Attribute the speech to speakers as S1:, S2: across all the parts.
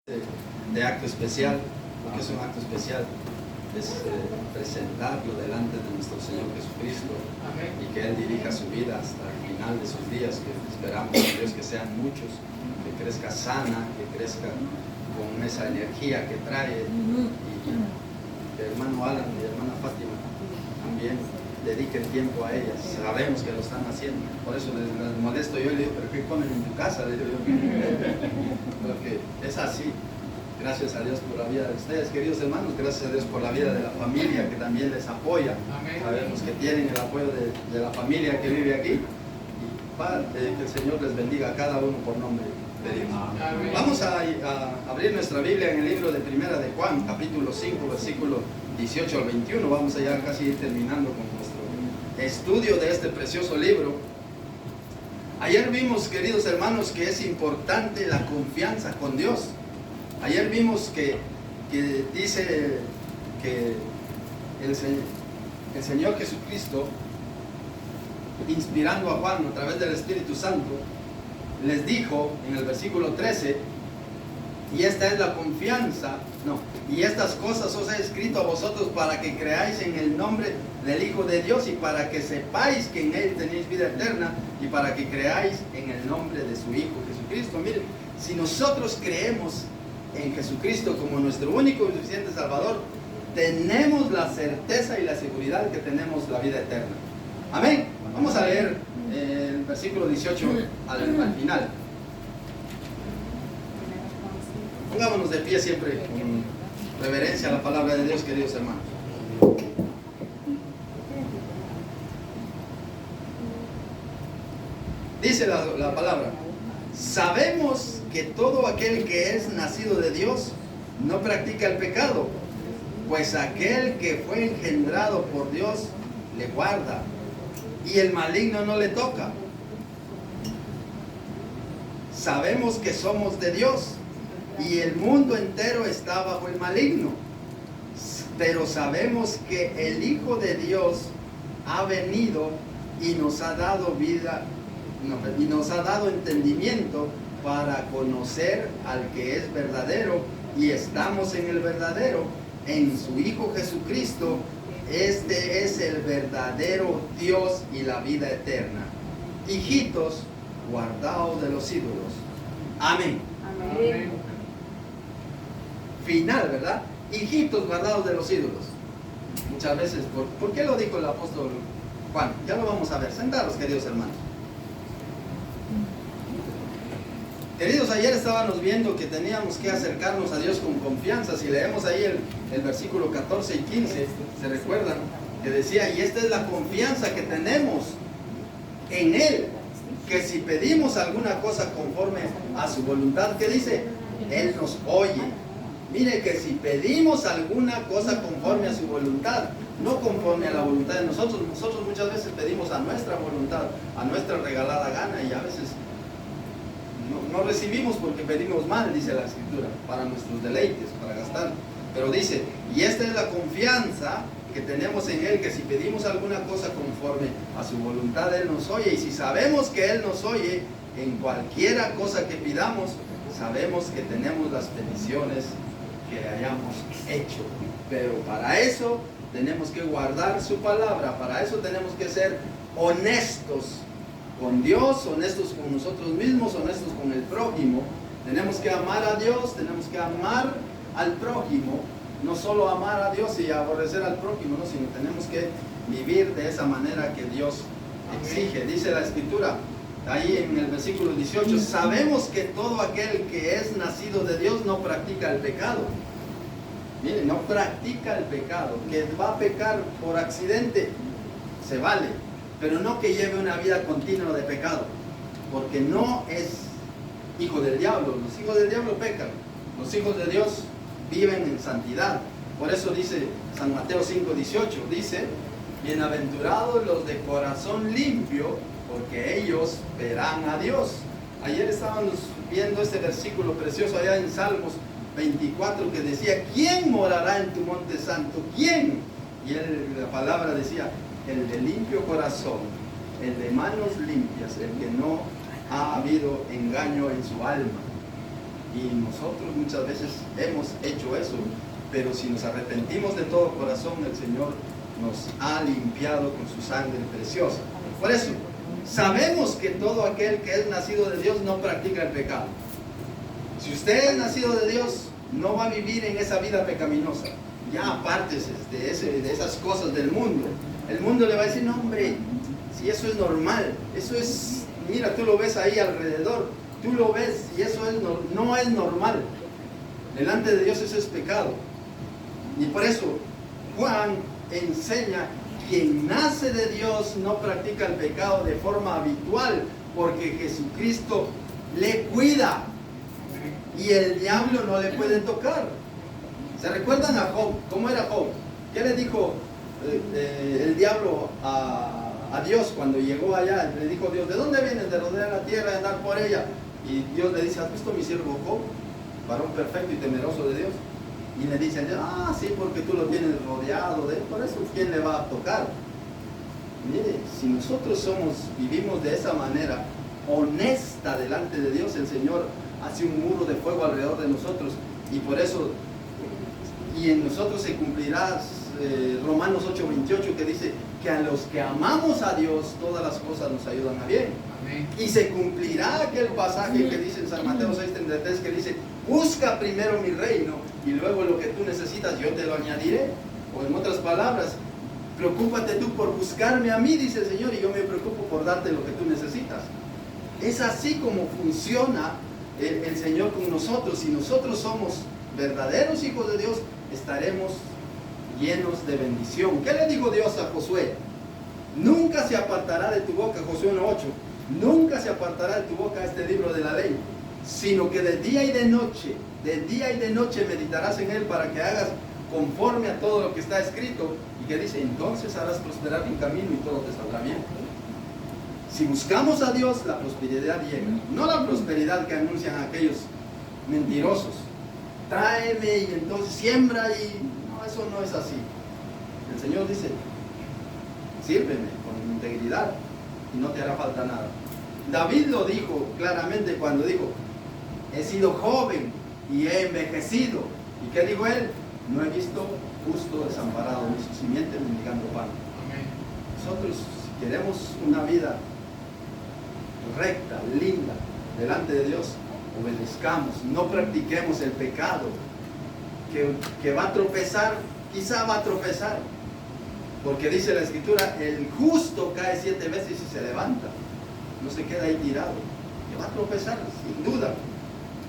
S1: de acto especial. Porque es un acto especial, es presentarlo delante de nuestro Señor Jesucristo. Amén. Y que Él dirija su vida hasta el final de sus días, que esperamos, Dios, que sean muchos, que crezca sana, que crezca con esa energía que trae, y el hermano Alan y la hermana Fátima también dediquen tiempo a ellas. Sabemos que lo están haciendo, por eso les molesto yo y le digo, pero ¿qué comen en tu casa? Le digo yo, porque es así. Gracias a Dios por la vida de ustedes, queridos hermanos. Gracias a Dios por la vida de la familia que también les apoya. Amén. Sabemos que tienen el apoyo de la familia que vive aquí. Y que el Señor les bendiga a cada uno por nombre de Dios. Amén. Vamos a abrir nuestra Biblia en el libro de Primera de Juan, capítulo 5, versículo 18 al 21. Vamos a ya casi ir terminando con nuestro estudio de este precioso libro. Ayer vimos, queridos hermanos, que es importante la confianza con Dios. Ayer vimos que dice que el Señor Jesucristo, inspirando a Juan a través del Espíritu Santo, les dijo en el versículo 13, y esta es la confianza, y estas cosas os he escrito a vosotros para que creáis en el nombre del Hijo de Dios y para que sepáis que en Él tenéis vida eterna y para que creáis en el nombre de su Hijo Jesucristo. Miren, si nosotros creemos en Jesucristo como nuestro único y suficiente Salvador, tenemos la certeza y la seguridad que tenemos la vida eterna. Amén. Vamos a leer el versículo 18 al final. Pongámonos de pie siempre con reverencia a la palabra de Dios, queridos hermanos. Dice la palabra: sabemos que todo aquel que es nacido de Dios no practica el pecado, pues aquel que fue engendrado por Dios le guarda, y el maligno no le toca. Sabemos que somos de Dios, y el mundo entero está bajo el maligno, pero sabemos que el Hijo de Dios ha venido y nos ha dado vida, y nos ha dado entendimiento para conocer al que es verdadero, y estamos en el verdadero, en su Hijo Jesucristo. Este es el verdadero Dios y la vida eterna. Hijitos, guardaos de los ídolos. Amén. Amén. Final, ¿verdad? Hijitos, guardados de los ídolos. Muchas veces, ¿por qué lo dijo el apóstol Juan? Ya lo vamos a ver. Sentados, queridos hermanos. Queridos, ayer estábamos viendo que teníamos que acercarnos a Dios con confianza. Si leemos ahí el versículo 14 y 15, se recuerdan que decía, y esta es la confianza que tenemos en Él, que si pedimos alguna cosa conforme a su voluntad, ¿qué dice? Él nos oye. Mire que si pedimos alguna cosa conforme a su voluntad, no conforme a la voluntad de nosotros muchas veces pedimos a nuestra voluntad, a nuestra regalada gana, y a veces no recibimos porque pedimos mal, dice la Escritura, para nuestros deleites, para gastar. Pero dice, y esta es la confianza que tenemos en Él, que si pedimos alguna cosa conforme a su voluntad, Él nos oye. Y si sabemos que Él nos oye en cualquiera cosa que pidamos, sabemos que tenemos las peticiones que hayamos hecho. Pero para eso tenemos que guardar su palabra, para eso tenemos que ser honestos con Dios, honestos con nosotros mismos, honestos con el prójimo. Tenemos que amar a Dios, tenemos que amar al prójimo, no solo amar a Dios y aborrecer al prójimo, no, sino tenemos que vivir de esa manera que Dios exige. Dice la Escritura, ahí en el versículo 18, sabemos que todo aquel que es nacido de Dios no practica el pecado. Miren, no practica el pecado. Que va a pecar por accidente, se vale, pero no que lleve una vida continua de pecado, porque no es hijo del diablo. Los hijos del diablo pecan, los hijos de Dios viven en santidad. Por eso dice San Mateo 5:18, dice, bienaventurados los de corazón limpio, porque ellos verán a Dios. Ayer estábamos viendo este versículo precioso allá en Salmos 24, que decía, ¿quién morará en tu monte santo? ¿Quién? Y la palabra decía, el de limpio corazón, el de manos limpias, el que no ha habido engaño en su alma. Y nosotros muchas veces hemos hecho eso, pero si nos arrepentimos de todo corazón, el Señor nos ha limpiado con su sangre preciosa. Por eso, sabemos que todo aquel que es nacido de Dios no practica el pecado. Si usted es nacido de Dios, no va a vivir en esa vida pecaminosa. Ya apártese de esas cosas del mundo. El mundo le va a decir, no hombre, si eso es normal, eso es, mira, tú lo ves ahí alrededor, tú lo ves y eso es no es normal. Delante de Dios eso es pecado. Y por eso Juan enseña: quien nace de Dios no practica el pecado de forma habitual, porque Jesucristo le cuida y el diablo no le puede tocar. ¿Se recuerdan a Job? ¿Cómo era Job? ¿Qué le dijo el diablo a Dios cuando llegó allá? Le dijo Dios: ¿de dónde vienes? De rodear la tierra, de andar por ella. Y Dios le dice: ¿has visto mi siervo Job? Varón perfecto y temeroso de Dios. Y le dicen: sí, porque tú lo tienes rodeado de él, por eso ¿quién le va a tocar? Mire, si nosotros vivimos de esa manera honesta delante de Dios, el Señor hace un muro de fuego alrededor de nosotros, y por eso, y en nosotros se cumplirá Romanos 8:28, que dice que a los que amamos a Dios todas las cosas nos ayudan a bien. Amén. Y se cumplirá aquel pasaje que dice en San Mateo 6:33, que dice: busca primero mi reino y luego lo que tú necesitas yo te lo añadiré. O en otras palabras, preocúpate tú por buscarme a mí, dice el Señor, y yo me preocupo por darte lo que tú necesitas. Es así como funciona el Señor con nosotros. Si nosotros somos verdaderos hijos de Dios, estaremos llenos de bendición. ¿Qué le dijo Dios a Josué? Nunca se apartará de tu boca, Josué 1:8, nunca se apartará de tu boca este libro de la ley, sino que de día y de noche meditarás en él, para que hagas conforme a todo lo que está escrito. Y que dice: entonces harás prosperar tu camino y todo te saldrá bien. Si buscamos a Dios, la prosperidad llega. No la prosperidad que anuncian aquellos mentirosos: tráeme y entonces siembra, y no, eso no es así. El Señor dice: sírveme con integridad y no te hará falta nada. David lo dijo claramente cuando dijo: he sido joven y he envejecido. ¿Y qué dijo él? No he visto justo desamparado, ni su simiente mendigando pan. Amén. Nosotros, si queremos una vida recta, linda, delante de Dios, obedezcamos, no practiquemos el pecado, que va a tropezar, quizá va a tropezar, porque dice la Escritura: el justo cae 7 veces y se levanta, no se queda ahí tirado, que va a tropezar, sin duda,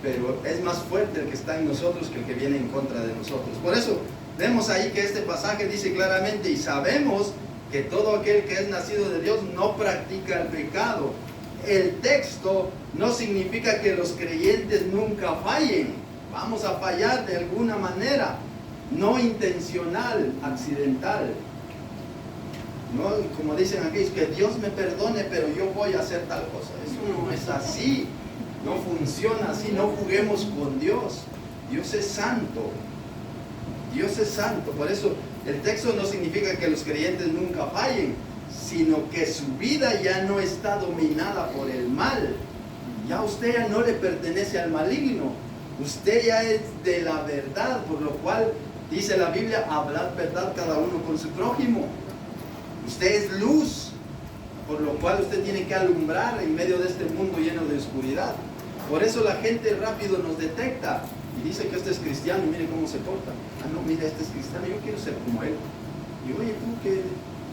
S1: pero es más fuerte el que está en nosotros que el que viene en contra de nosotros. Por eso vemos ahí que este pasaje dice claramente: y sabemos que todo aquel que es nacido de Dios no practica el pecado. El texto no significa que los creyentes nunca fallen. Vamos a fallar de alguna manera, no intencional, accidental. No, como dicen aquí, que Dios me perdone, pero yo voy a hacer tal cosa. Eso no es así, no funciona así. No juguemos con Dios. Dios es santo. Dios es santo. Por eso el texto no significa que los creyentes nunca fallen, sino que su vida ya no está dominada por el mal. Ya usted ya no le pertenece al maligno. Usted ya es de la verdad, por lo cual dice la Biblia: hablad verdad cada uno con su prójimo. Usted es luz, por lo cual usted tiene que alumbrar en medio de este mundo lleno de oscuridad. Por eso la gente rápido nos detecta y dice que este es cristiano y mire cómo se porta. Ah, no, mira, este es cristiano, yo quiero ser como él. Y oye, tú que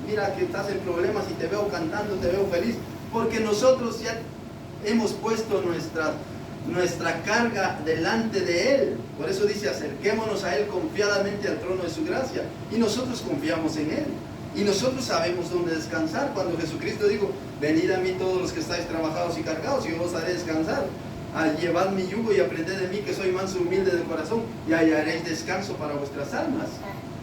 S1: mira que estás en problemas y te veo cantando, te veo feliz, porque nosotros ya hemos puesto nuestra carga delante de Él. Por eso dice: acerquémonos a Él confiadamente al trono de su gracia. Y nosotros confiamos en Él. Y nosotros sabemos dónde descansar. Cuando Jesucristo dijo: venid a mí todos los que estáis trabajados y cargados, y yo os haré descansar. Llevad mi yugo y aprended de mí, que soy manso y humilde de corazón, y hallaréis descanso para vuestras almas.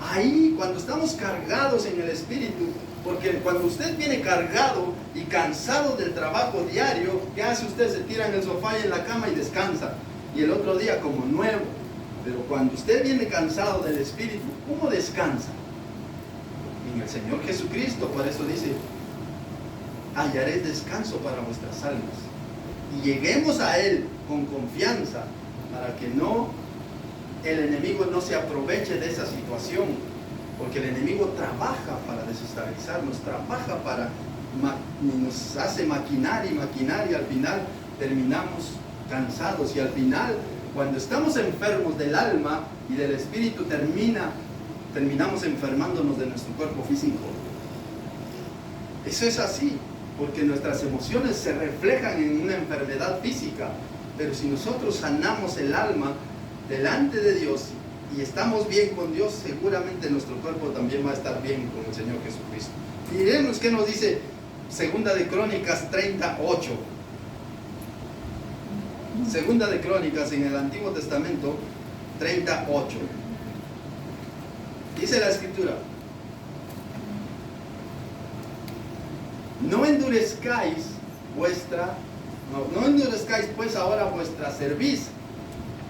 S1: Ahí, cuando estamos cargados en el Espíritu, porque cuando usted viene cargado y cansado del trabajo diario, ¿qué hace usted? Se tira en el sofá y en la cama y descansa, y el otro día como nuevo. Pero cuando usted viene cansado del Espíritu, ¿cómo descansa? En el Señor Jesucristo. Por eso dice: hallaréis descanso para vuestras almas. Y lleguemos a Él con confianza, para que el enemigo no se aproveche de esa situación, porque el enemigo trabaja para desestabilizarnos, trabaja nos hace maquinar y maquinar, y al final terminamos cansados, y al final, cuando estamos enfermos del alma y del espíritu, terminamos enfermándonos de nuestro cuerpo físico. Eso es así, porque nuestras emociones se reflejan en una enfermedad física, pero si nosotros sanamos el alma delante de Dios y estamos bien con Dios, seguramente nuestro cuerpo también va a estar bien con el Señor Jesucristo. Miremos qué nos dice Segunda de Crónicas 38. Segunda de Crónicas en el Antiguo Testamento 38. Dice la Escritura: no endurezcáis pues ahora vuestra cerviz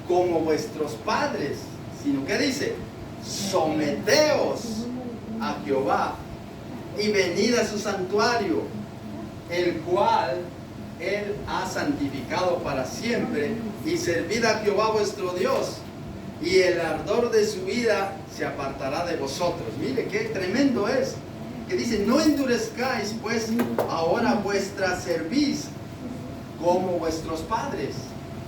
S1: como vuestros padres, sino que dice: someteos a Jehová y venid a su santuario, el cual Él ha santificado para siempre, y servid a Jehová vuestro Dios, y el ardor de su ira se apartará de vosotros. Mire qué tremendo es, que dice: no endurezcáis pues ahora vuestra cerviz como vuestros padres.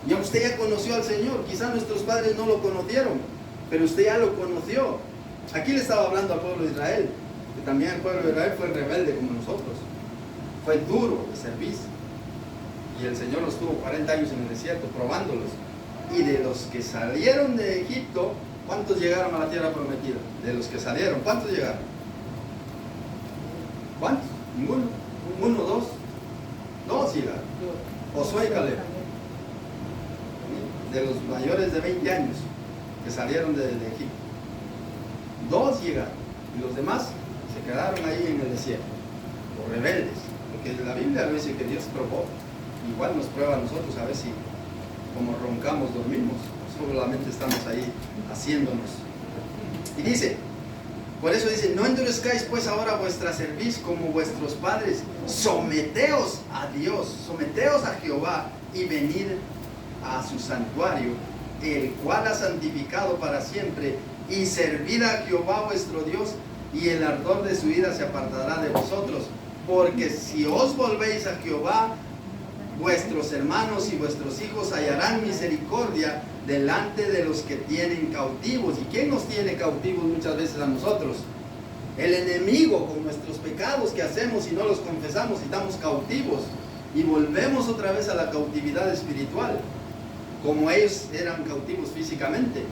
S1: Ya usted ya conoció al Señor, quizás nuestros padres no lo conocieron, pero usted ya lo conoció. Aquí le estaba hablando al pueblo de Israel, que también el pueblo de Israel fue rebelde como nosotros, fue duro de servicio, y el Señor los tuvo 40 años en el desierto probándolos. Y de los que salieron de Egipto, ¿cuántos llegaron a la tierra prometida? De los que salieron, ¿cuántos llegaron? ¿Cuántos? Ninguno. Uno, dos llegaron. Josué y Caleb, de los mayores de 20 años que salieron de Egipto. 2 llegaron, y los demás se quedaron ahí en el desierto, por rebeldes, porque la Biblia dice que Dios probó. Igual nos prueba a nosotros a ver si, como roncamos, dormimos, solamente estamos ahí haciéndonos. Y dice, por eso dice: no endurezcáis pues ahora vuestra cerviz como vuestros padres, someteos a Dios, someteos a Jehová, y venid a su santuario, el cual ha santificado para siempre, y servid a Jehová vuestro Dios, y el ardor de su ira se apartará de vosotros, porque si os volvéis a Jehová, vuestros hermanos y vuestros hijos hallarán misericordia delante de los que tienen cautivos. ¿Y quién nos tiene cautivos muchas veces a nosotros? El enemigo, con nuestros pecados que hacemos y no los confesamos, y estamos cautivos y volvemos otra vez a la cautividad espiritual, como ellos eran cautivos físicamente,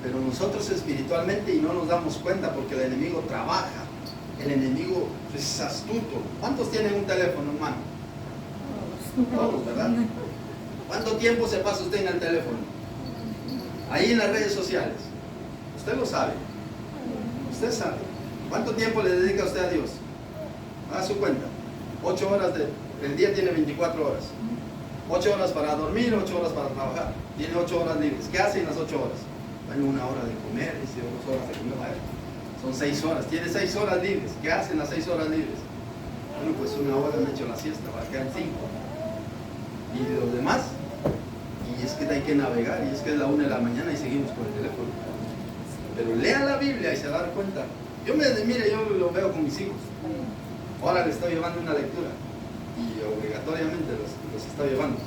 S1: pero nosotros espiritualmente, y no nos damos cuenta porque el enemigo trabaja. El enemigo es astuto. ¿Cuántos tienen un teléfono en mano? Todos, ¿verdad? ¿Cuánto tiempo se pasa usted en el teléfono? Ahí en las redes sociales. Usted lo sabe. Usted sabe. ¿Cuánto tiempo le dedica usted a Dios? Haga su cuenta. 8 horas el día tiene 24 horas. 8 horas para dormir, 8 horas para trabajar. Tiene 8 horas libres. ¿Qué hace en las 8 horas? Bueno, 1 hora de comer, dice, 2 horas de comer. Son 6 horas. Tiene 6 horas libres. ¿Qué hace en las 6 horas libres? Bueno, pues 1 hora me echo la siesta, va a quedar 5. Y de los demás, y es que hay que navegar, y es que es la 1 de la mañana y seguimos con el teléfono. Pero lea la Biblia y se va a dar cuenta. Mire, yo lo veo con mis hijos. Ahora les estoy llevando una lectura, y obligatoriamente los estoy llevando.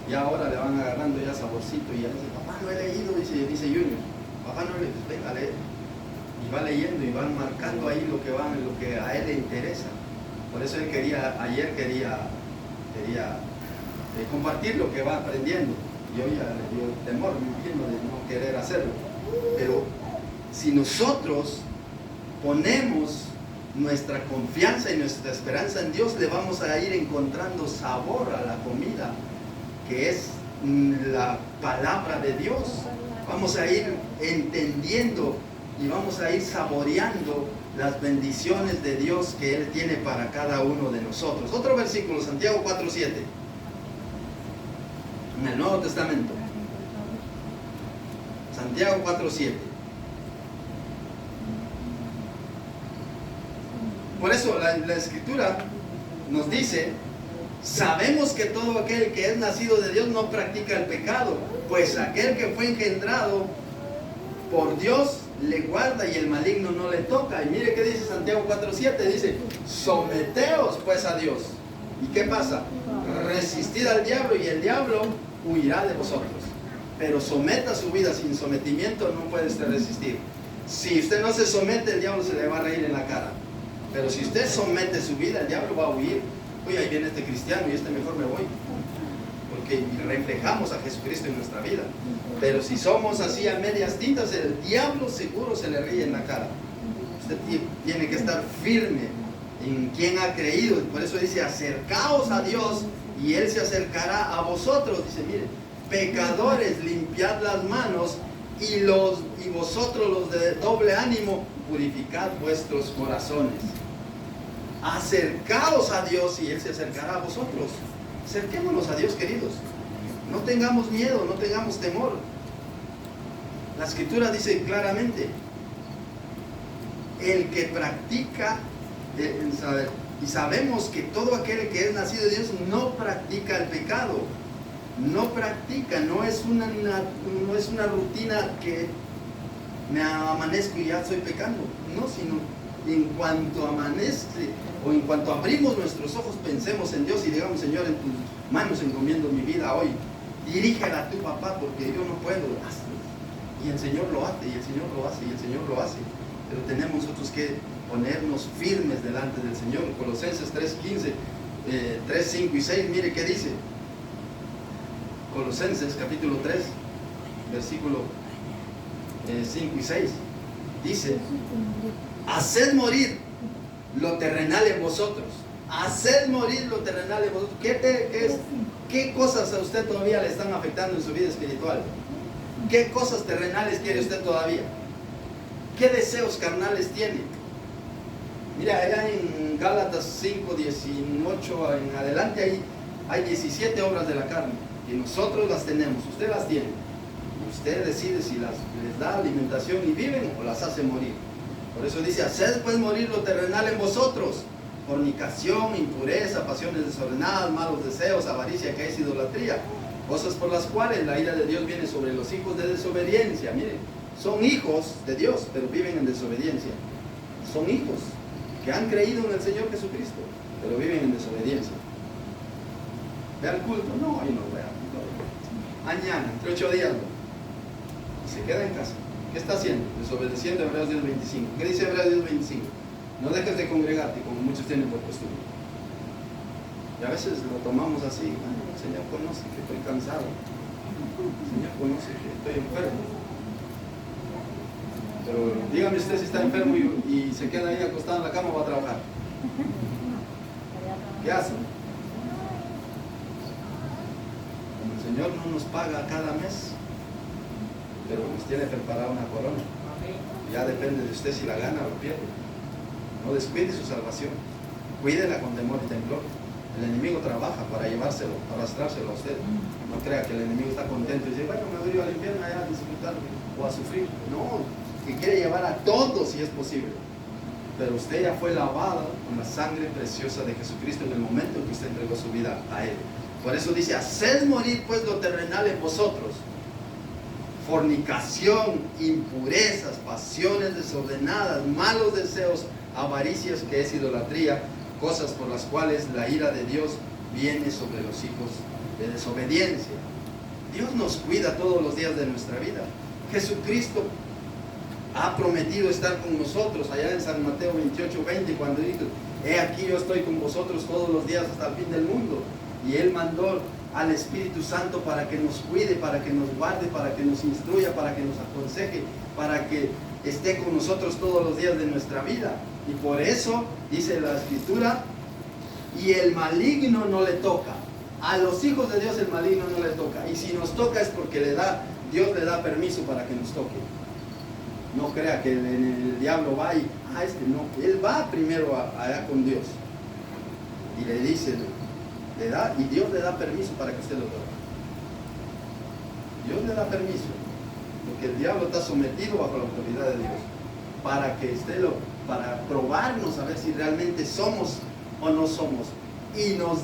S1: Y ahora le van agarrando ya saborcito, y ya dice: papá, no he leído, dice Junior. Papá, no he leído. Pues venga a leer. Y va leyendo y van marcando ahí lo que a él le interesa. Por eso él ayer quería compartir lo que va aprendiendo, y hoy ya le dio temor, me imagino, de no querer hacerlo. Pero si nosotros ponemos nuestra confianza y nuestra esperanza en Dios, le vamos a ir encontrando sabor a la comida, que es la palabra de Dios. Vamos a ir entendiendo y vamos a ir saboreando las bendiciones de Dios que Él tiene para cada uno de nosotros. Otro versículo, Santiago 4:7, en el Nuevo Testamento. Santiago 4:7. Por eso la Escritura nos dice: Sabemos que todo aquel que es nacido de Dios no practica el pecado, pues aquel que fue engendrado por Dios le guarda y el maligno no le toca. Y mire qué dice Santiago 4:7, dice, someteos pues a Dios. ¿Y qué pasa? Resistid al diablo y el diablo huirá de vosotros. Pero someta su vida, sin sometimiento no puede usted resistir. Si usted no se somete, el diablo se le va a reír en la cara. Pero si usted somete su vida, el diablo va a huir. Uy, ahí viene este cristiano y mejor me voy. Porque reflejamos a Jesucristo en nuestra vida. Pero si somos así a medias tintas, el diablo seguro se le ríe en la cara. Usted tiene que estar firme en quien ha creído. Por eso dice, acercaos a Dios y Él se acercará a vosotros. Dice, mire, pecadores, limpiad las manos y vosotros los de doble ánimo, purificad vuestros corazones. Acercaos a Dios y Él se acercará a vosotros. Acerquémonos a Dios, queridos. No tengamos miedo, no tengamos temor. La Escritura dice claramente, el que practica, y sabemos que todo aquel que es nacido de Dios no practica el pecado. No practica, no es una rutina que me amanezco y ya estoy pecando. No, sino en cuanto amanece o en cuanto abrimos nuestros ojos, pensemos en Dios y digamos, Señor, en tus manos encomiendo mi vida hoy. Dirígela a tu papá porque yo no puedo. Hazlo. Y el Señor lo hace, y el Señor lo hace, y el Señor lo hace. Pero tenemos nosotros que ponernos firmes delante del Señor. Colosenses 3:15, 3, 5 y 6, mire qué dice. Colosenses capítulo 3, versículo 5 y 6. Dice, haced morir lo terrenal en vosotros. Haced morir lo terrenal en vosotros. ¿Qué cosas a usted todavía le están afectando en su vida espiritual? ¿Qué cosas terrenales quiere usted todavía? ¿Qué deseos carnales tiene? Mira, allá en Gálatas 5, 18 en adelante hay 17 obras de la carne. Y nosotros las tenemos, usted las tiene. Usted decide si les da alimentación y viven o las hace morir. Por eso dice, haced pues morir lo terrenal en vosotros. Fornicación, impureza, pasiones desordenadas, malos deseos, avaricia, que es idolatría. Cosas por las cuales la ira de Dios viene sobre los hijos de desobediencia. Miren, son hijos de Dios, pero viven en desobediencia. Son hijos que han creído en el Señor Jesucristo, pero viven en desobediencia. ¿Ve al culto? No, yo no voy a. Mañana, entre 8 días, y se queda en casa. ¿Qué está haciendo? Desobedeciendo a Hebreos 10:25. ¿Qué dice Hebreos 10:25? No dejes de congregarte, como muchos tienen por costumbre. Y a veces lo tomamos así. El Señor conoce que estoy cansado. El Señor conoce que estoy enfermo. Pero dígame usted si está enfermo y se queda ahí acostado en la cama o va a trabajar. ¿Qué hace? Como el Señor no nos paga cada mes, pero nos tiene preparada una corona. Ya depende de usted si la gana o la pierde. No descuide su salvación. Cuídela con temor y temblor. El enemigo trabaja para llevárselo, arrastrárselo a usted. No crea que el enemigo está contento y dice, bueno, me voy al infierno allá a disfrutar o a sufrir. No, que quiere llevar a todos si es posible. Pero usted ya fue lavada con la sangre preciosa de Jesucristo en el momento en que usted entregó su vida a Él. Por eso dice, haced morir pues lo terrenal en vosotros. Fornicación, impurezas, pasiones desordenadas, malos deseos, avaricias, que es idolatría, cosas por las cuales la ira de Dios viene sobre los hijos de desobediencia. Dios nos cuida todos los días de nuestra vida. Jesucristo ha prometido estar con nosotros allá en San Mateo 28:20, cuando dice, he aquí yo estoy con vosotros todos los días hasta el fin del mundo. Y Él mandó al Espíritu Santo para que nos cuide, para que nos guarde, para que nos instruya, para que nos aconseje, para que esté con nosotros todos los días de nuestra vida. Y por eso dice la Escritura, y el maligno no le toca. A los hijos de Dios el maligno no le toca. Y si nos toca es porque Dios le da permiso para que nos toque. No crea que el diablo va y, no. Él va primero allá con Dios. Y le dice, y Dios le da permiso para que usted lo toque. Dios le da permiso. Porque el diablo está sometido bajo la autoridad de Dios. Para probarnos a ver si realmente somos o no somos. Y nos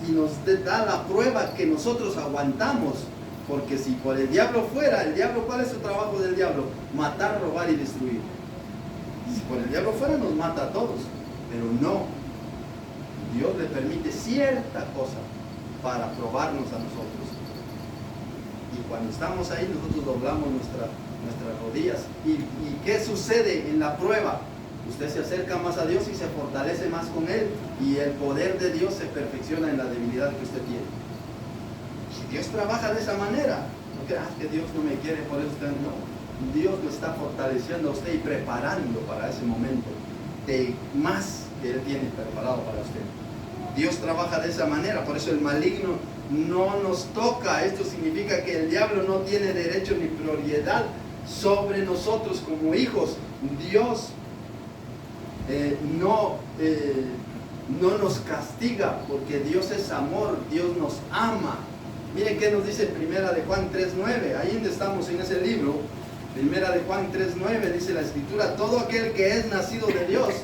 S1: y nos da la prueba que nosotros aguantamos. Porque si por el diablo fuera, el diablo, ¿cuál es el trabajo del diablo? Matar, robar y destruir. Si por el diablo fuera, nos mata a todos. Pero no. Dios le permite cierta cosa para probarnos a nosotros. Y cuando estamos ahí, nosotros doblamos nuestras rodillas. ¿Y qué sucede en la prueba? Usted se acerca más a Dios y se fortalece más con Él. Y el poder de Dios se perfecciona en la debilidad que usted tiene. Si Dios trabaja de esa manera, no creas que Dios no me quiere, por eso usted no. Dios lo está fortaleciendo a usted y preparando para ese momento de más que Él tiene preparado para usted. Dios trabaja de esa manera, por eso el maligno no nos toca. Esto significa que el diablo no tiene derecho ni prioridad sobre nosotros como hijos. Dios no nos castiga, porque Dios es amor, Dios nos ama. Miren qué nos dice Primera de Juan 3:9, ahí donde estamos en ese libro. Primera de Juan 3:9 dice la Escritura: todo aquel que es nacido de Dios,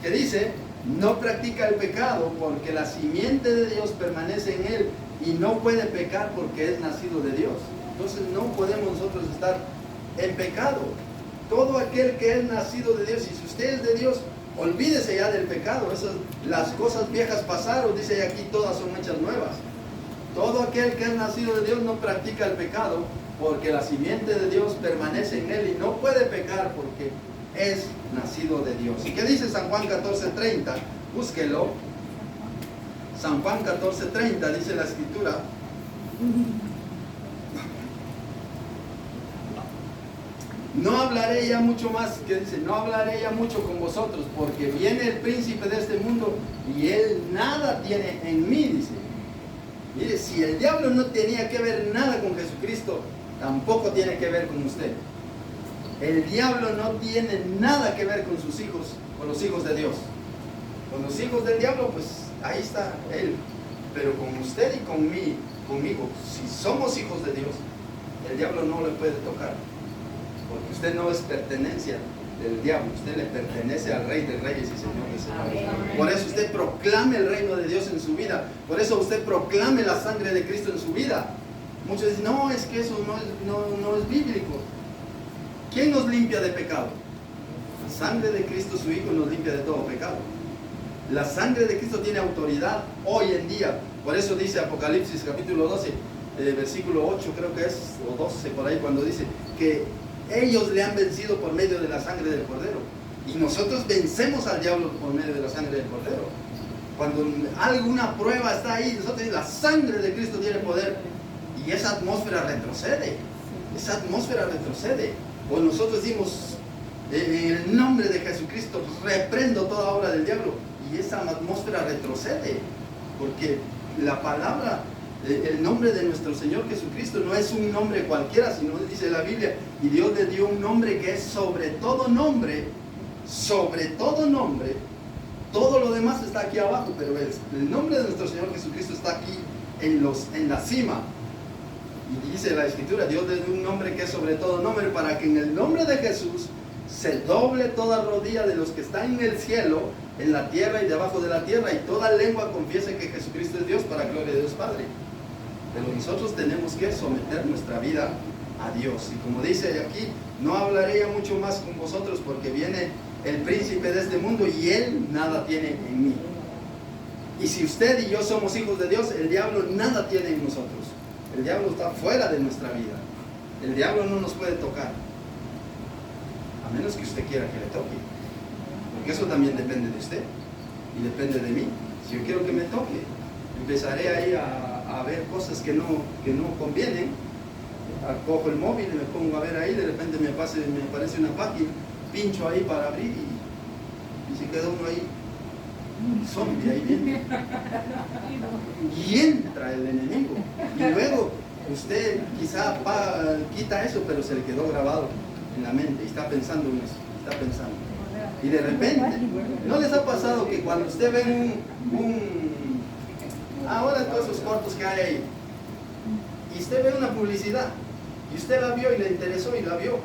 S1: que dice, no practica el pecado, porque la simiente de Dios permanece en él y no puede pecar porque es nacido de Dios. Entonces no podemos nosotros estar en pecado. Todo aquel que es nacido de Dios, y si usted es de Dios, olvídese ya del pecado. Las cosas viejas pasaron, dice aquí, todas son hechas nuevas. Todo aquel que es nacido de Dios no practica el pecado, porque la simiente de Dios permanece en él y no puede pecar porque es nacido de Dios. ¿Y qué dice San Juan 14:30? Búsquelo. San Juan 14:30 dice la Escritura: no hablaré ya mucho más, que dice, no hablaré ya mucho con vosotros, porque viene el príncipe de este mundo y él nada tiene en mí, dice. Mire, si el diablo no tenía que ver nada con Jesucristo, tampoco tiene que ver con usted. El diablo no tiene nada que ver con sus hijos, con los hijos de Dios. Con los hijos del diablo, pues ahí está él. Pero con usted y conmigo, si somos hijos de Dios, el diablo no le puede tocar. Porque usted no es pertenencia del diablo, usted le pertenece al Rey de Reyes y Señor de Señores. Por eso usted proclame el reino de Dios en su vida. Por eso usted proclame la sangre de Cristo en su vida. Muchos dicen, no, es que eso no es bíblico. ¿Quién nos limpia de pecado? La sangre de Cristo, su Hijo, nos limpia de todo pecado. La sangre de Cristo tiene autoridad hoy en día. Por eso dice Apocalipsis capítulo 12, versículo 8 creo que es, o 12 por ahí, cuando dice que ellos le han vencido por medio de la sangre del Cordero. Y nosotros vencemos al diablo por medio de la sangre del Cordero. Cuando alguna prueba está ahí, nosotros la sangre de Cristo tiene poder. Y esa atmósfera retrocede. Esa atmósfera retrocede. O nosotros decimos, en el nombre de Jesucristo, reprendo toda obra del diablo. Y esa atmósfera retrocede. Porque la palabra, el nombre de nuestro Señor Jesucristo no es un nombre cualquiera, sino dice la Biblia, y Dios le dio un nombre que es sobre todo nombre. Todo lo demás está aquí abajo, pero el nombre de nuestro Señor Jesucristo está aquí en la cima. Y dice la Escritura, Dios le dio un nombre que es sobre todo nombre, para que en el nombre de Jesús se doble toda rodilla de los que están en el cielo, en la tierra y debajo de la tierra, y toda lengua confiese que Jesucristo es Dios, para gloria de Dios Padre. Pero nosotros tenemos que someter nuestra vida a Dios. Y como dice aquí, no hablaré ya mucho más con vosotros, porque viene el príncipe de este mundo y él nada tiene en mí. Y si usted y yo somos hijos de Dios, el diablo nada tiene en nosotros. El diablo está fuera de nuestra vida. El diablo no nos puede tocar, a menos que usted quiera que le toque, porque eso también depende de usted y depende de mí. Si yo quiero que me toque, empezaré ahí a ver cosas que no convienen. Cojo el móvil y me pongo a ver ahí, de repente me aparece una página, pincho ahí para abrir y se queda uno ahí, un zombie ahí viendo. Y entra el enemigo. Y luego usted quizá quita eso, pero se le quedó grabado en la mente y está pensando en eso, está pensando. Y de repente, ¿no les ha pasado que cuando usted ve ahora todos esos cortos que hay ahí, y usted ve una publicidad, y usted la vio y le interesó y la vio,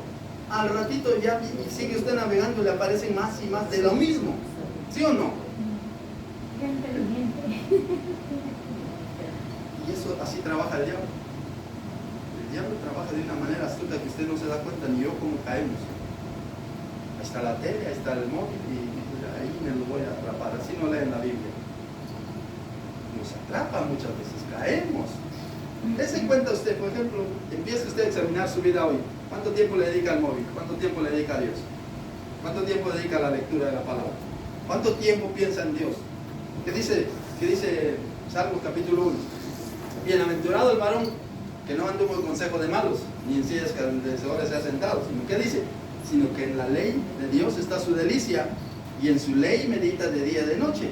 S1: al ratito ya y sigue usted navegando y le aparecen más y más de lo mismo? ¿Sí o no? Y eso así trabaja el diablo. El diablo trabaja de una manera astuta que usted no se da cuenta ni yo cómo caemos. Ahí está la tele, ahí está el móvil y ahí me lo voy a atrapar. Así no leen la Biblia. Nos atrapa muchas veces, caemos. Dese cuenta usted, por ejemplo, empieza usted a examinar su vida hoy. ¿Cuánto tiempo le dedica al móvil? ¿Cuánto tiempo le dedica a Dios? ¿Cuánto tiempo dedica a la lectura de la palabra? ¿Cuánto tiempo piensa en Dios? ¿Qué dice Salmos capítulo 1? Bienaventurado el varón que no anduvo en consejo de malos, ni en sillas escarnecedores se ha sentado, sino ¿qué dice? Sino que en la ley de Dios está su delicia, y en su ley medita de día y de noche.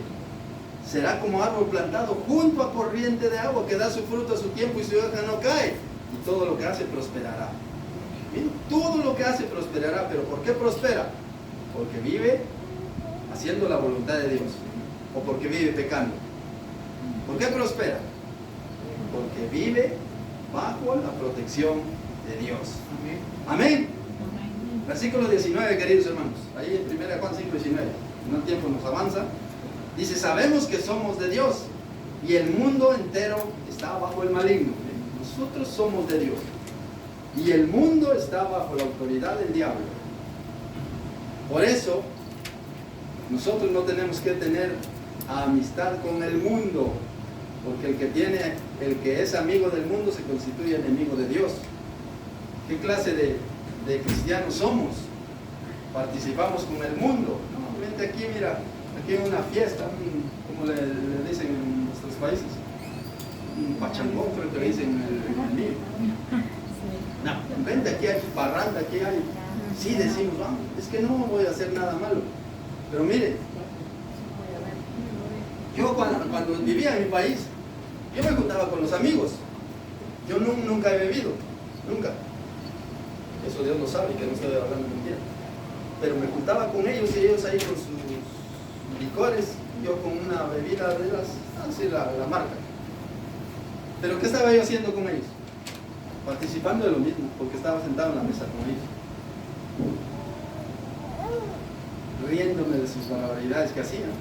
S1: Será como árbol plantado junto a corriente de agua, que da su fruto a su tiempo y su hoja no cae, y todo lo que hace prosperará. Miren, todo lo que hace prosperará. ¿Pero por qué prospera? Porque vive haciendo la voluntad de Dios, o porque vive pecando. ¿Por qué prospera? Porque vive bajo la protección de Dios. Amén. Versículo 19, queridos hermanos, ahí en 1 Juan 5, 19, no el tiempo nos avanza. Dice, sabemos que somos de Dios y el mundo entero está bajo el maligno. Nosotros somos de Dios y el mundo está bajo la autoridad del diablo. Por eso nosotros no tenemos que tener amistad con el mundo, porque el que es amigo del mundo se constituye enemigo de Dios. ¿Qué clase de cristianos somos? Participamos con el mundo. No, vente aquí, mira, aquí hay una fiesta, como le dicen en nuestros países, un pachangón, creo que le dicen en el mío. No, vente, aquí hay parranda, aquí hay. Sí, decimos, vamos, es que no voy a hacer nada malo. Pero mire, yo cuando vivía en mi país, yo me juntaba con los amigos. Yo nunca he bebido, nunca. Eso Dios lo sabe, que no estoy hablando mentira. Pero me juntaba con ellos y ellos ahí con sus licores, yo con una bebida de las, así la marca. Pero ¿qué estaba yo haciendo con ellos? Participando de lo mismo, porque estaba sentado en la mesa con ellos, riéndome de sus barbaridades que hacían.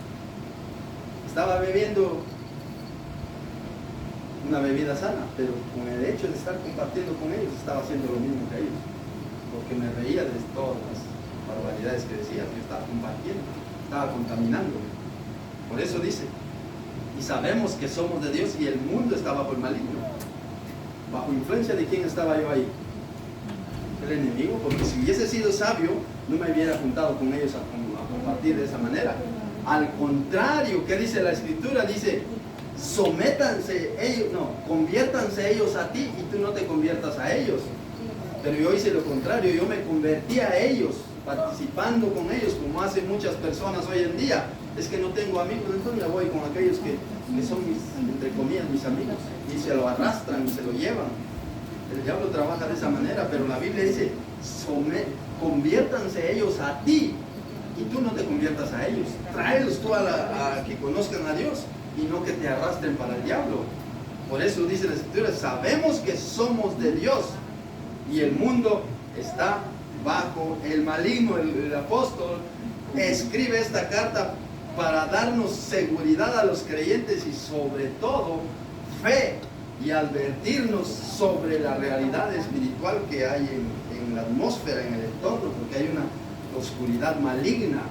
S1: Estaba bebiendo una bebida sana, pero con el hecho de estar compartiendo con ellos estaba haciendo lo mismo que ellos, porque me reía de todas las barbaridades que decían, que estaba compartiendo, estaba contaminando. Por eso dice, y sabemos que somos de Dios y el mundo está bajo el maligno. ¿Bajo influencia de quién estaba yo ahí? El enemigo, porque si hubiese sido sabio no me hubiera juntado con ellos a compartir de esa manera. Al contrario, ¿qué dice la Escritura? Dice, sométanse ellos, no, conviértanse ellos a ti y tú no te conviertas a ellos. Pero yo hice lo contrario, yo me convertí a ellos, participando con ellos, como hacen muchas personas hoy en día. Es que no tengo amigos, entonces me voy con aquellos que son mis, entre comillas, mis amigos, y se lo arrastran y se lo llevan. El diablo trabaja de esa manera, pero la Biblia dice, conviértanse ellos a ti y tú no te conviertas a ellos. Tráelos tú a que conozcan a Dios y no que te arrastren para el diablo. Por eso dice la Escritura, sabemos que somos de Dios y el mundo está bajo el maligno. El apóstol escribe esta carta para darnos seguridad a los creyentes y sobre todo fe, y advertirnos sobre la realidad espiritual que hay en la atmósfera, en el entorno, porque hay una oscuridad maligna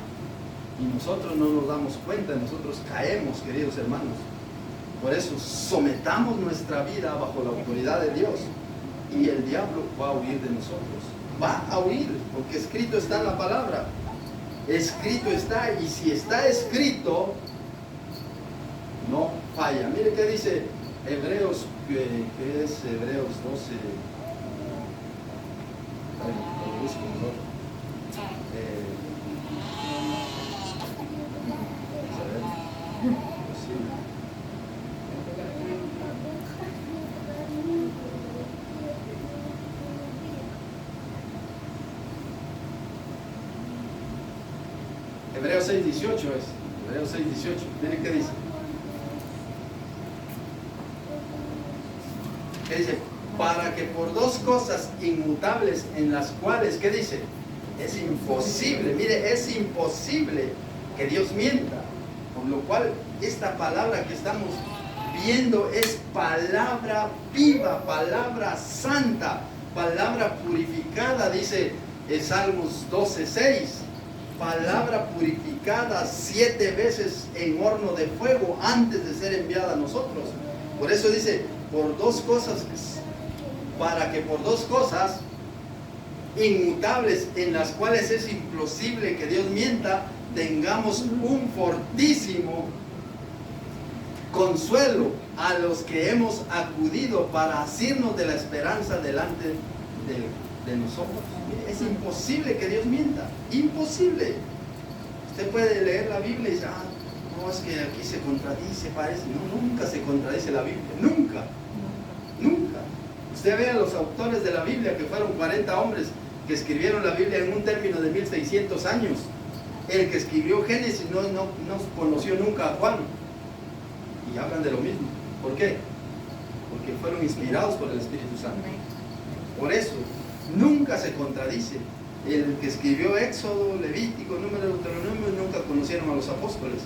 S1: y nosotros no nos damos cuenta, nosotros caemos, queridos hermanos. Por eso sometamos nuestra vida bajo la autoridad de Dios y el diablo va a huir de nosotros. Va a huir, porque escrito está en la palabra. Escrito está, y si está escrito, no falla. Mire qué dice Hebreos, que es Hebreos 12. Lo busco mejor. Vamos a ver. Sí. Hebreos 6:18 es. Hebreos 6:18. Miren qué dice. ¿Qué dice? Para que por dos cosas inmutables en las cuales, ¿qué dice? Es imposible, mire, es imposible que Dios mienta. Por lo cual, esta palabra que estamos viendo es palabra viva, palabra santa, palabra purificada, dice en Salmos 12:6. Palabra purificada 7 veces en horno de fuego antes de ser enviada a nosotros. Por eso dice, por 2 cosas, para que por 2 cosas inmutables en las cuales es imposible que Dios mienta, tengamos un fortísimo consuelo a los que hemos acudido para asirnos de la esperanza delante de nosotros. Es imposible que Dios mienta, imposible. Usted puede leer la Biblia y dice, no, es que aquí se contradice, parece. No, nunca se contradice la Biblia, nunca, nunca. Usted ve a los autores de la Biblia, que fueron 40 hombres que escribieron la Biblia en un término de 1600 años. El que escribió Génesis no conoció nunca a Juan. Y hablan de lo mismo. ¿Por qué? Porque fueron inspirados por el Espíritu Santo. Por eso, nunca se contradice. El que escribió Éxodo, Levítico, Número, Deuteronomio, nunca conocieron a los apóstoles.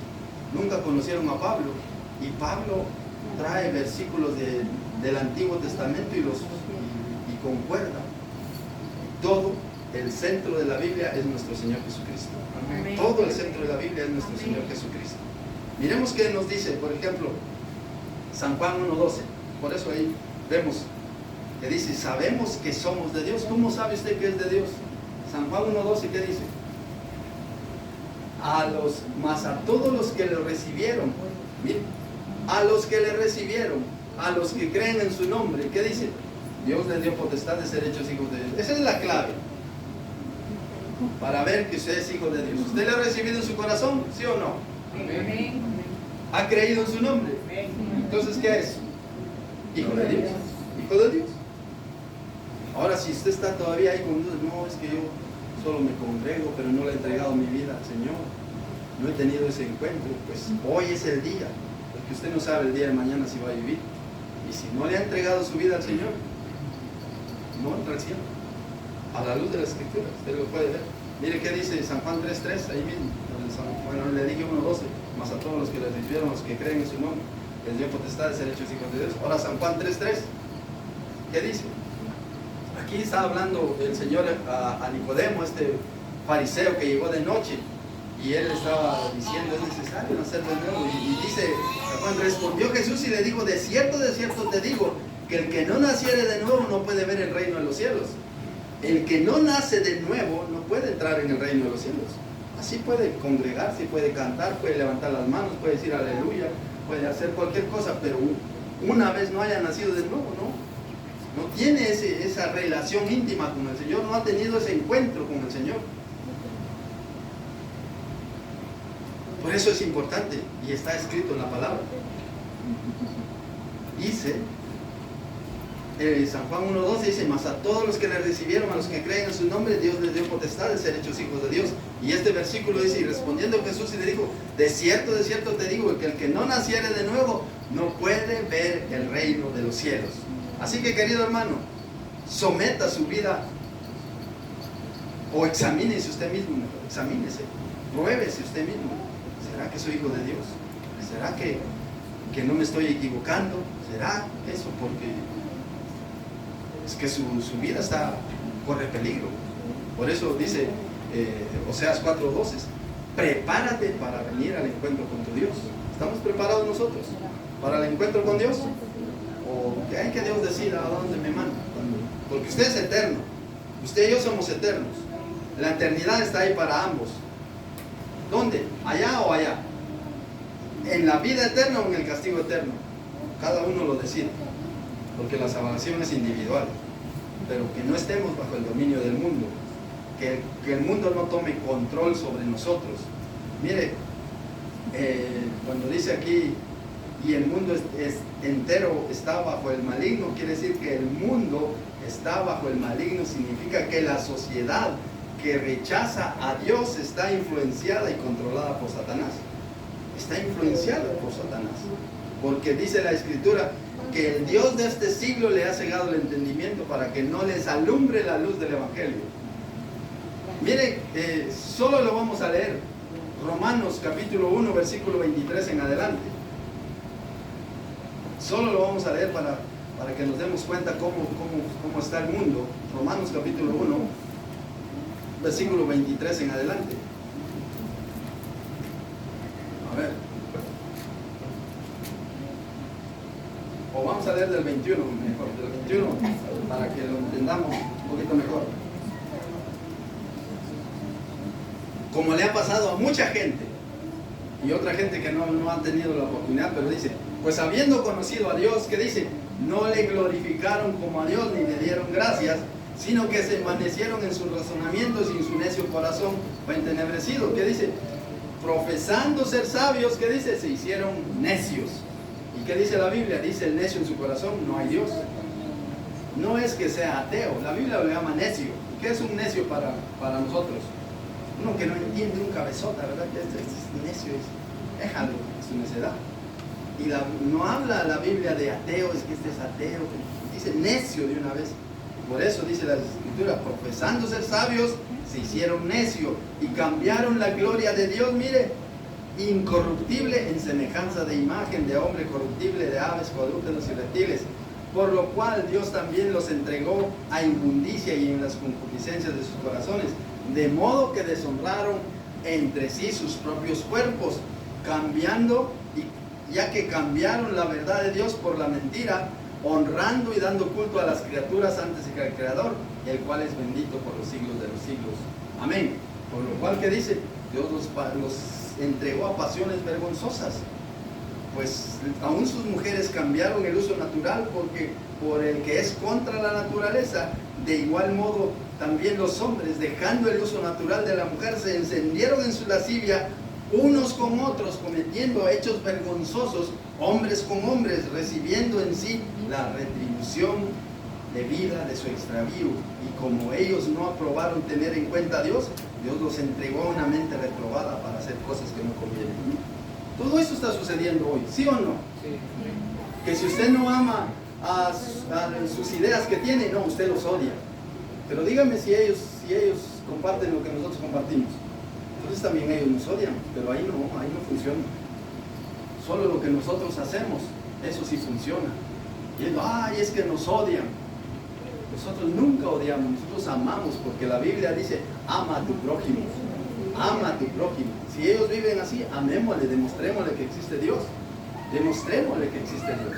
S1: Nunca conocieron a Pablo. Y Pablo trae versículos del Antiguo Testamento y concuerda. Todo el centro de la Biblia es nuestro Señor Jesucristo. Amén. Todo el centro de la Biblia es nuestro Señor Jesucristo. Miremos qué nos dice, por ejemplo, San Juan 1:12. Por eso ahí vemos que dice, sabemos que somos de Dios. ¿Cómo sabe usted que es de Dios? San Juan 1:12, ¿qué dice? Mas a todos los que le recibieron, miren, a los que le recibieron, a los que creen en su nombre, ¿qué dice? Dios les dio potestad de ser hechos hijos de Dios. Esa es la clave para ver que usted es hijo de Dios. ¿Usted le ha recibido en su corazón? ¿Sí o no?
S2: Amén.
S1: ¿Ha creído en su nombre? Entonces, ¿qué es? Hijo de Dios. Hijo de Dios. Ahora, si usted está todavía ahí con dudas, no, es que yo solo me congrego, pero no le he entregado mi vida al Señor, no he tenido ese encuentro, pues hoy es el día, porque usted no sabe el día de mañana si va a vivir. Y si no le ha entregado su vida al Señor, no entra al cielo. A la luz de la Escritura, usted lo puede ver. Mire qué dice San Juan 3:3, ahí mismo. Bueno, le dije 1:12, más a todos los que le recibieron, los que creen en su nombre, les dio potestad de ser hechos hijos de Dios. Ahora San Juan 3:3, ¿qué dice? Aquí está hablando el Señor a Nicodemo, este fariseo que llegó de noche, y él estaba diciendo, es necesario nacer de nuevo. Y dice San Juan, respondió Jesús y le dijo, de cierto te digo, que el que no naciere de nuevo no puede ver el reino de los cielos. El que no nace de nuevo no puede entrar en el reino de los cielos. Así puede congregarse, puede cantar, puede levantar las manos, puede decir aleluya, puede hacer cualquier cosa, pero una vez no haya nacido de nuevo, no tiene esa relación íntima con el Señor, no ha tenido ese encuentro con el Señor. Por eso es importante, y está escrito en la palabra. Dice San Juan 1:12, dice, mas a todos los que le recibieron, a los que creen en su nombre, Dios les dio potestad de ser hechos hijos de Dios. Y este versículo dice, y respondiendo Jesús y le dijo, de cierto te digo, que el que no naciere de nuevo no puede ver el reino de los cielos. Así que, querido hermano, someta su vida, o examínese usted mismo, examínese, pruébese usted mismo. ¿Será que soy hijo de Dios? ¿Será que no me estoy equivocando? ¿Será eso? Porque es que su vida corre peligro. Por eso dice Oseas 4:12, prepárate para venir al encuentro con tu Dios. ¿Estamos preparados nosotros para el encuentro con Dios? ¿O que hay que Dios decida a dónde me manda? Porque usted es eterno, usted y yo somos eternos. La eternidad está ahí para ambos. ¿Dónde? ¿Allá o allá? ¿En la vida eterna o en el castigo eterno? Cada uno lo decide, porque la salvación es individual. Pero que no estemos bajo el dominio del mundo, que el mundo no tome control sobre nosotros. Mire, cuando dice aquí, y el mundo entero está bajo el maligno, quiere decir que el mundo está bajo el maligno, significa que la sociedad que rechaza a Dios está influenciada y controlada por Satanás. Está influenciada por Satanás, porque dice la Escritura que el Dios de este siglo le ha cegado el entendimiento para que no les alumbre la luz del Evangelio. Mire, solo lo vamos a leer, Romanos capítulo 1, versículo 23 en adelante. Solo lo vamos a leer para que nos demos cuenta cómo está el mundo. Romanos capítulo 1, versículo 23 en adelante. A ver. O vamos a leer del 21, mejor, del 21, para que lo entendamos un poquito mejor. Como le ha pasado a mucha gente, y otra gente que no han tenido la oportunidad, pero dice, pues habiendo conocido a Dios, ¿qué dice? No le glorificaron como a Dios, ni le dieron gracias, sino que se envanecieron en sus razonamientos y en su necio corazón fue entenebrecido. ¿Qué dice? Profesando ser sabios, ¿qué dice? Se hicieron necios. ¿Y qué dice la Biblia? Dice el necio en su corazón, no hay Dios. No es que sea ateo, la Biblia lo llama necio. ¿Qué es un necio para nosotros? Uno que no entiende, un cabezota, ¿verdad? Que este es necio, déjalo, es su necedad. Y no habla la Biblia de ateo, es que este es ateo, dice necio de una vez. Por eso dice la Escritura, profesando ser sabios, se hicieron necio y cambiaron la gloria de Dios, mire, incorruptible en semejanza de imagen de hombre corruptible, de aves, cuadrúpedos y reptiles, por lo cual Dios también los entregó a inmundicia y en las concupiscencias de sus corazones, de modo que deshonraron entre sí sus propios cuerpos, cambiando, ya que cambiaron la verdad de Dios por la mentira, honrando y dando culto a las criaturas antes que al Creador, el cual es bendito por los siglos de los siglos. Amén. Por lo cual, ¿qué dice? Dios los entregó a pasiones vergonzosas. Pues aún sus mujeres cambiaron el uso natural por el que es contra la naturaleza. De igual modo, también los hombres, dejando el uso natural de la mujer, se encendieron en su lascivia unos con otros, cometiendo hechos vergonzosos, hombres con hombres, recibiendo en sí la retribución debida de su extravío. Y como ellos no aprobaron tener en cuenta a Dios, Dios los entregó a una mente reprobada para hacer cosas que no convienen. Todo eso está sucediendo hoy, ¿sí o no? Sí. Que si usted no ama a sus ideas que tiene, no, usted los odia. Pero dígame si ellos comparten lo que nosotros compartimos. Entonces también ellos nos odian, pero ahí no funciona. Solo lo que nosotros hacemos, eso sí funciona. Y él, es que nos odian. Nosotros nunca odiamos, nosotros amamos, porque la Biblia dice, ama a tu prójimo. Ama a tu prójimo. Si ellos viven así, amémosle, demostrémosle que existe Dios. Demostrémosle que existe Dios.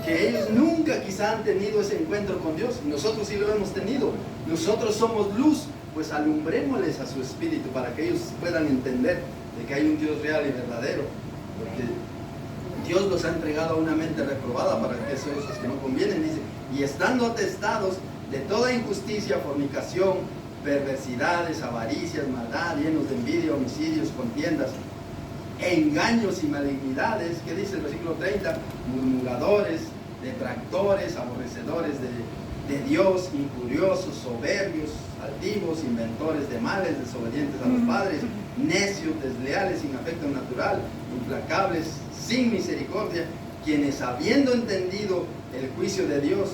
S1: Que ellos nunca quizá han tenido ese encuentro con Dios. Nosotros sí lo hemos tenido. Nosotros somos luz. Pues alumbrémosles a su espíritu para que ellos puedan entender de que hay un Dios real y verdadero. Porque Dios los ha entregado a una mente reprobada para que eso que no convienen. Dice, y estando atestados de toda injusticia, fornicación, perversidades, avaricias, maldad, llenos de envidia, homicidios, contiendas, engaños y malignidades, ¿qué dice el versículo 30? Murmuradores, detractores, aborrecedores de Dios, injuriosos, soberbios, altivos, inventores de males, desobedientes a los padres, necios, desleales, sin afecto natural, implacables, sin misericordia, quienes habiendo entendido el juicio de Dios,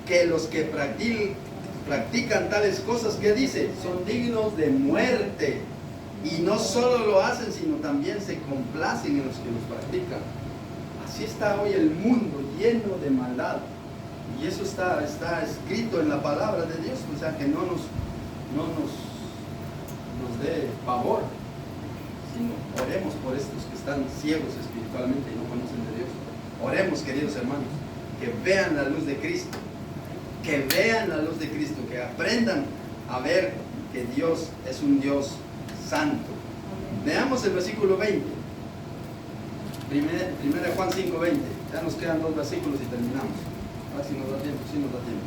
S1: que los que practican tales cosas, ¿qué dice? Son dignos de muerte. Y no solo lo hacen, sino también se complacen en los que los practican. Así está hoy el mundo, lleno de maldad. Y eso está escrito en la palabra de Dios. O sea, que no nos dé pavor, sino oremos por estos que están ciegos espiritualmente y no conocen de Dios. Oremos, queridos hermanos, que vean la luz de Cristo. Que vean la luz de Cristo, que aprendan a ver que Dios es un Dios santo. Veamos el versículo 20. Primera Juan 5:20. Ya nos quedan 2 versículos y terminamos. A ver si nos da tiempo, sí nos da tiempo.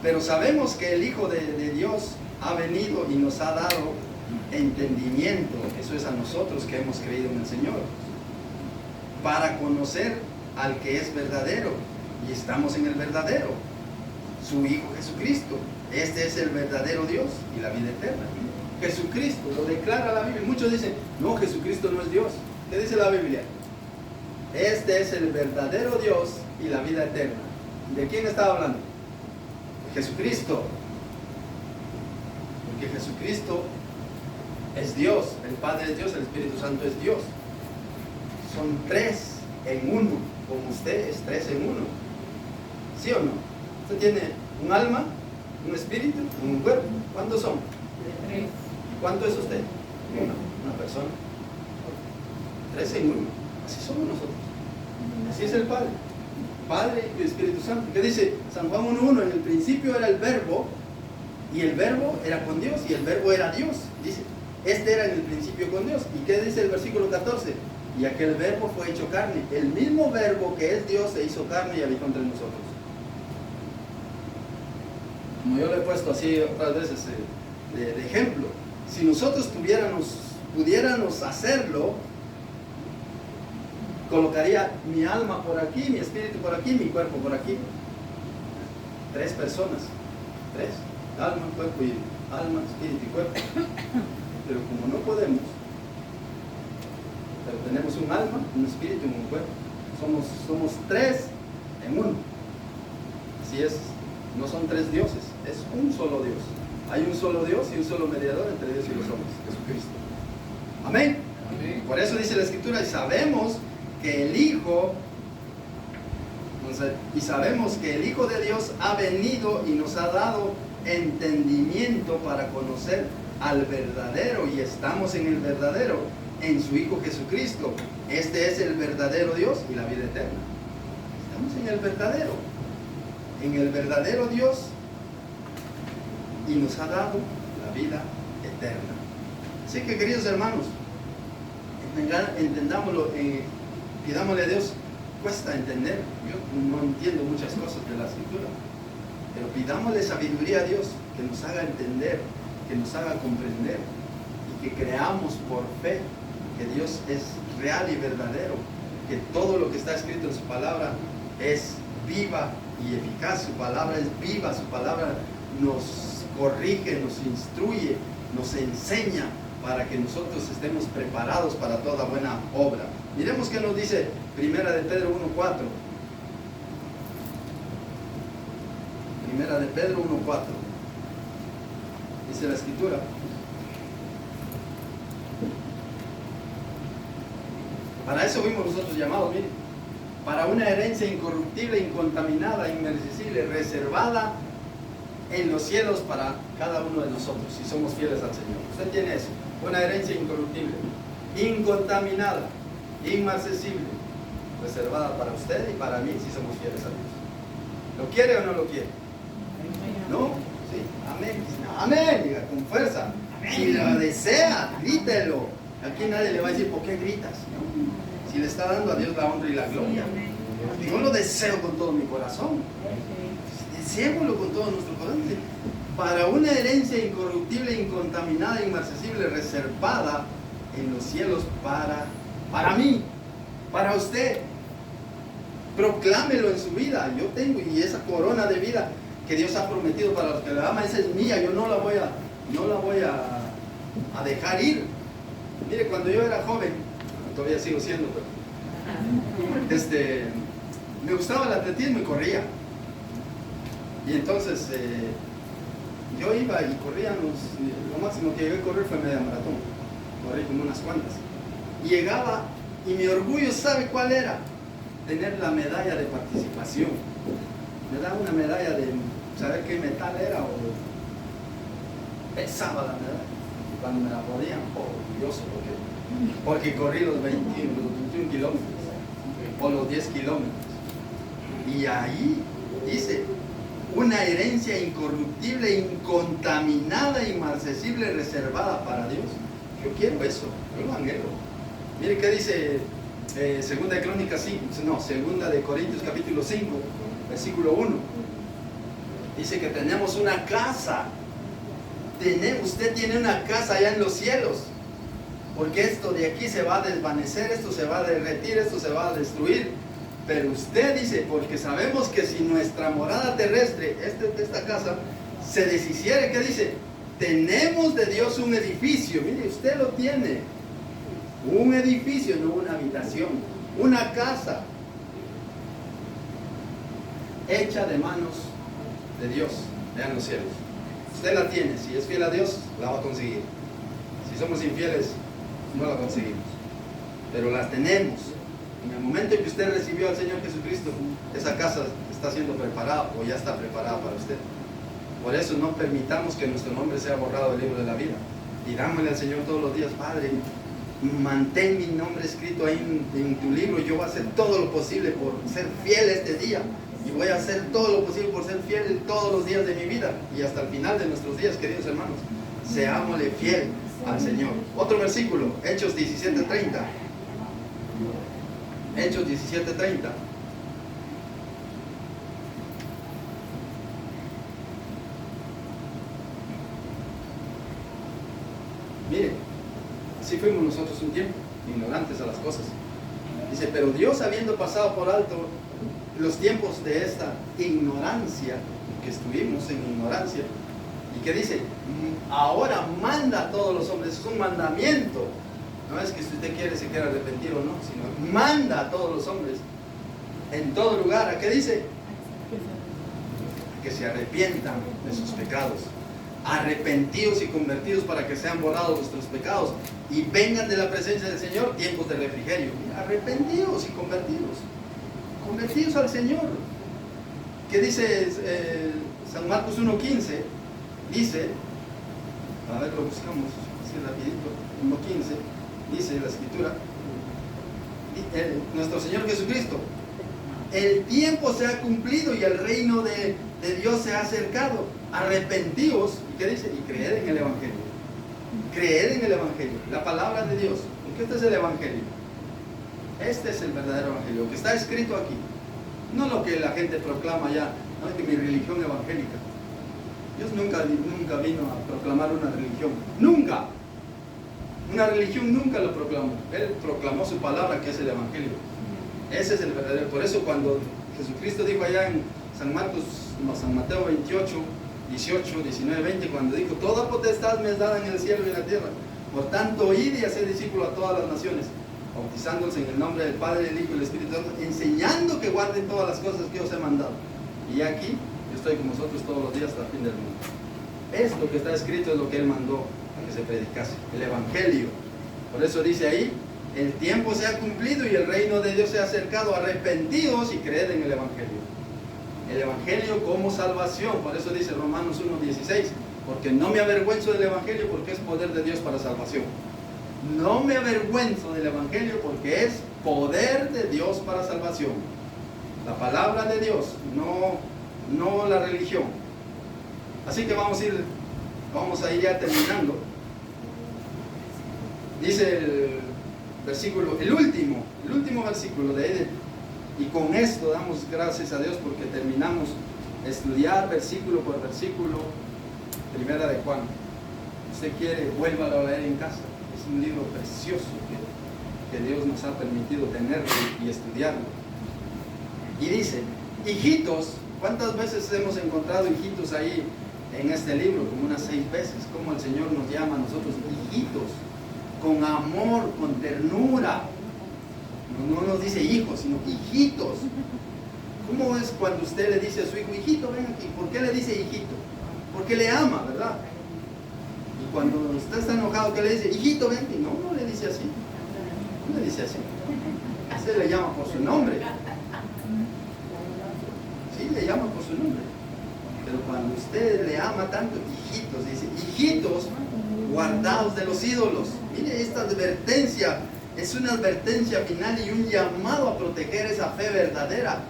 S1: Pero sabemos que el Hijo de Dios ha venido y nos ha dado entendimiento. Eso es a nosotros que hemos creído en el Señor. Para conocer al que es verdadero. Y estamos en el verdadero. Su Hijo Jesucristo. Este es el verdadero Dios y la vida eterna. Jesucristo, lo declara la Biblia. Muchos dicen, no, Jesucristo no es Dios. ¿Qué dice la Biblia? Este es el verdadero Dios y la vida eterna. ¿De quién estaba hablando? De Jesucristo. Porque Jesucristo es Dios. El Padre es Dios, el Espíritu Santo es Dios. son tres en uno, como usted es tres en uno. ¿Sí o no? Usted tiene un alma, un espíritu, un cuerpo. ¿Cuántos son?
S2: Tres.
S1: ¿Cuánto es usted? Una persona. Tres en uno. Así somos nosotros. Así es el Padre. Padre y Espíritu Santo. ¿Qué dice San Juan 1:1? En el principio era el Verbo, y el Verbo era con Dios, y el Verbo era Dios. Dice, este era en el principio con Dios. ¿Y qué dice el versículo 14? Y aquel Verbo fue hecho carne. El mismo Verbo que es Dios se hizo carne y habitó entre nosotros. Como yo lo he puesto así otras veces de ejemplo, si nosotros pudiéramos hacerlo, colocaría mi alma por aquí, mi espíritu por aquí, mi cuerpo por aquí. Tres personas. Tres. Alma, cuerpo y alma, espíritu y cuerpo. Pero como no podemos, pero tenemos un alma, un espíritu y un cuerpo. Somos tres en uno. Así es. No son tres dioses, es un solo Dios. Hay un solo Dios y un solo mediador entre Dios y los hombres, Jesucristo. Amén.
S2: Amén.
S1: Por eso dice la Escritura, y sabemos que el Hijo de Dios ha venido y nos ha dado entendimiento para conocer al verdadero, y estamos en el verdadero, en su Hijo Jesucristo. Este es el verdadero Dios y la vida eterna. Estamos en el verdadero Dios, y nos ha dado la vida eterna. Así que, queridos hermanos, entendámoslo, pidámosle a Dios. Cuesta entender, yo no entiendo muchas cosas de la Escritura, pero pidámosle sabiduría a Dios, que nos haga entender, que nos haga comprender, y que creamos por fe que Dios es real y verdadero, que todo lo que está escrito en su palabra es viva y eficaz. Su palabra es viva, su palabra nos corrige, nos instruye, nos enseña, para que nosotros estemos preparados para toda buena obra. Miremos qué nos dice Primera de Pedro 1:4. Primera de Pedro 1:4. Dice la Escritura: para eso fuimos nosotros llamados, miren, para una herencia incorruptible, incontaminada, inmercible, reservada en los cielos para cada uno de nosotros, si somos fieles al Señor. Usted tiene eso, una herencia incorruptible, incontaminada, inmarcesible, reservada para usted y para mí, si somos fieles a Dios. ¿Lo quiere o no lo quiere? ¿No? Sí, amén. Amén, diga con fuerza. Si lo desea, grítelo. Aquí nadie le va a decir, ¿por qué gritas? ¿No? Si le está dando a Dios la honra y la gloria. Yo lo deseo con todo mi corazón. Deseémoslo con todo nuestro corazón. Para una herencia incorruptible, incontaminada, inmarcesible, reservada en los cielos para mí, para usted. Proclámelo en su vida. Yo tengo, y esa corona de vida que Dios ha prometido para los que la aman, esa es mía. Yo no la voy a dejar ir. Mire, cuando yo era joven, todavía sigo siendo, pero me gustaba el atletismo y corría. Y entonces yo iba y corría, lo máximo que llegué a correr fue media maratón. Corrí como unas cuantas. Y llegaba, y mi orgullo, ¿sabe cuál era? Tener la medalla de participación. Me daba una medalla de saber qué metal era, o pesaba la medalla. Y cuando me la podían, orgulloso, porque corrí los 21 kilómetros, o los 10 kilómetros. Y ahí dice, una herencia incorruptible, incontaminada, inmarcesible, reservada para Dios. Yo quiero eso, yo lo anhelo. Mire qué dice Segunda de Corintios capítulo 5, versículo 1. Dice que tenemos una casa. Usted tiene una casa allá en los cielos. Porque esto de aquí se va a desvanecer, esto se va a derretir, esto se va a destruir. Pero usted dice, porque sabemos que si nuestra morada terrestre, esta casa, se deshiciere, ¿qué dice? Tenemos de Dios un edificio. Mire, usted lo tiene. Un edificio, no una habitación. Una casa hecha de manos de Dios, allá en los cielos. Usted la tiene. Si es fiel a Dios, la va a conseguir. Si somos infieles, no la conseguimos. Pero la tenemos. En el momento en que usted recibió al Señor Jesucristo, esa casa está siendo preparada o ya está preparada para usted. Por eso no permitamos que nuestro nombre sea borrado del libro de la vida. Digámosle al Señor todos los días: Padre, mantén mi nombre escrito ahí en tu libro. Yo voy a hacer todo lo posible por ser fiel este día. Y voy a hacer todo lo posible por ser fiel todos los días de mi vida. Y hasta el final de nuestros días, queridos hermanos, seámosle fiel al Señor. Otro versículo, Hechos 17:30. Hechos 17:30. Mire, así fuimos nosotros un tiempo, ignorantes a las cosas. Dice: pero Dios, habiendo pasado por alto los tiempos de esta ignorancia, que estuvimos en ignorancia, y que dice, ahora manda a todos los hombres. Es un mandamiento. No es que si usted se quiera arrepentir o no, sino manda a todos los hombres en todo lugar. ¿A qué dice? Que se arrepientan de sus pecados. Arrepentidos y convertidos para que sean borrados vuestros pecados y vengan de la presencia del Señor tiempos de refrigerio. Arrepentidos y convertidos al Señor. ¿Qué dice San Marcos 1:15? Dice, a ver, lo buscamos así rapidito. 1:15 dice la Escritura, nuestro Señor Jesucristo: el tiempo se ha cumplido y el reino de Dios se ha acercado. Arrepentíos, ¿y qué dice? Y creed en el Evangelio. Creed en el Evangelio, la palabra de Dios. Porque este es el Evangelio. Este es el verdadero Evangelio, que está escrito aquí. No lo que la gente proclama allá, no es que mi religión evangélica. Dios nunca vino a proclamar una religión. ¡Nunca! Una religión nunca lo proclamó. Él proclamó su palabra, que es el Evangelio. Ese es el verdadero. Por eso cuando Jesucristo dijo allá en San Mateo 28, 18, 19, 20, cuando dijo: toda potestad me es dada en el cielo y en la tierra. Por tanto, id y haced discípulos a todas las naciones, bautizándolos en el nombre del Padre, del Hijo y del Espíritu Santo, enseñando que guarden todas las cosas que os he mandado. Y aquí yo estoy con vosotros todos los días hasta el fin del mundo. Esto que está escrito es lo que Él mandó a que se predicase, el Evangelio. Por eso dice ahí: el tiempo se ha cumplido y el reino de Dios se ha acercado. Arrepentidos y creed en el Evangelio. El Evangelio como salvación. Por eso dice Romanos 1:16: porque no me avergüenzo del Evangelio, porque es poder de Dios para salvación. No me avergüenzo del Evangelio, porque es poder de Dios para salvación. La palabra de Dios, no la religión. Así que vamos a ir ya terminando. Dice el versículo, el último versículo de Eden. Y con esto damos gracias a Dios porque terminamos de estudiar versículo por versículo Primera de Juan. Si usted quiere, vuélvalo a leer en casa. Es un libro precioso que Dios nos ha permitido tenerlo y estudiarlo. Y dice: hijitos. ¿Cuántas veces hemos encontrado hijitos ahí en este libro? Como unas 6 veces. Como el Señor nos llama a nosotros hijitos, con amor, con ternura. No nos dice hijos, sino hijitos. ¿Cómo es cuando usted le dice a su hijo: hijito, ven aquí? ¿Por qué le dice hijito? Porque le ama, ¿verdad? Y cuando usted está enojado, ¿qué le dice? Hijito, ven aquí. No le dice así. No le dice así. Usted le llama por su nombre. Sí, le llama por su nombre. Pero cuando usted le ama tanto, hijitos, dice: hijitos, guardaos de los ídolos. Mire, esta advertencia es una advertencia final y un llamado a proteger esa fe verdadera.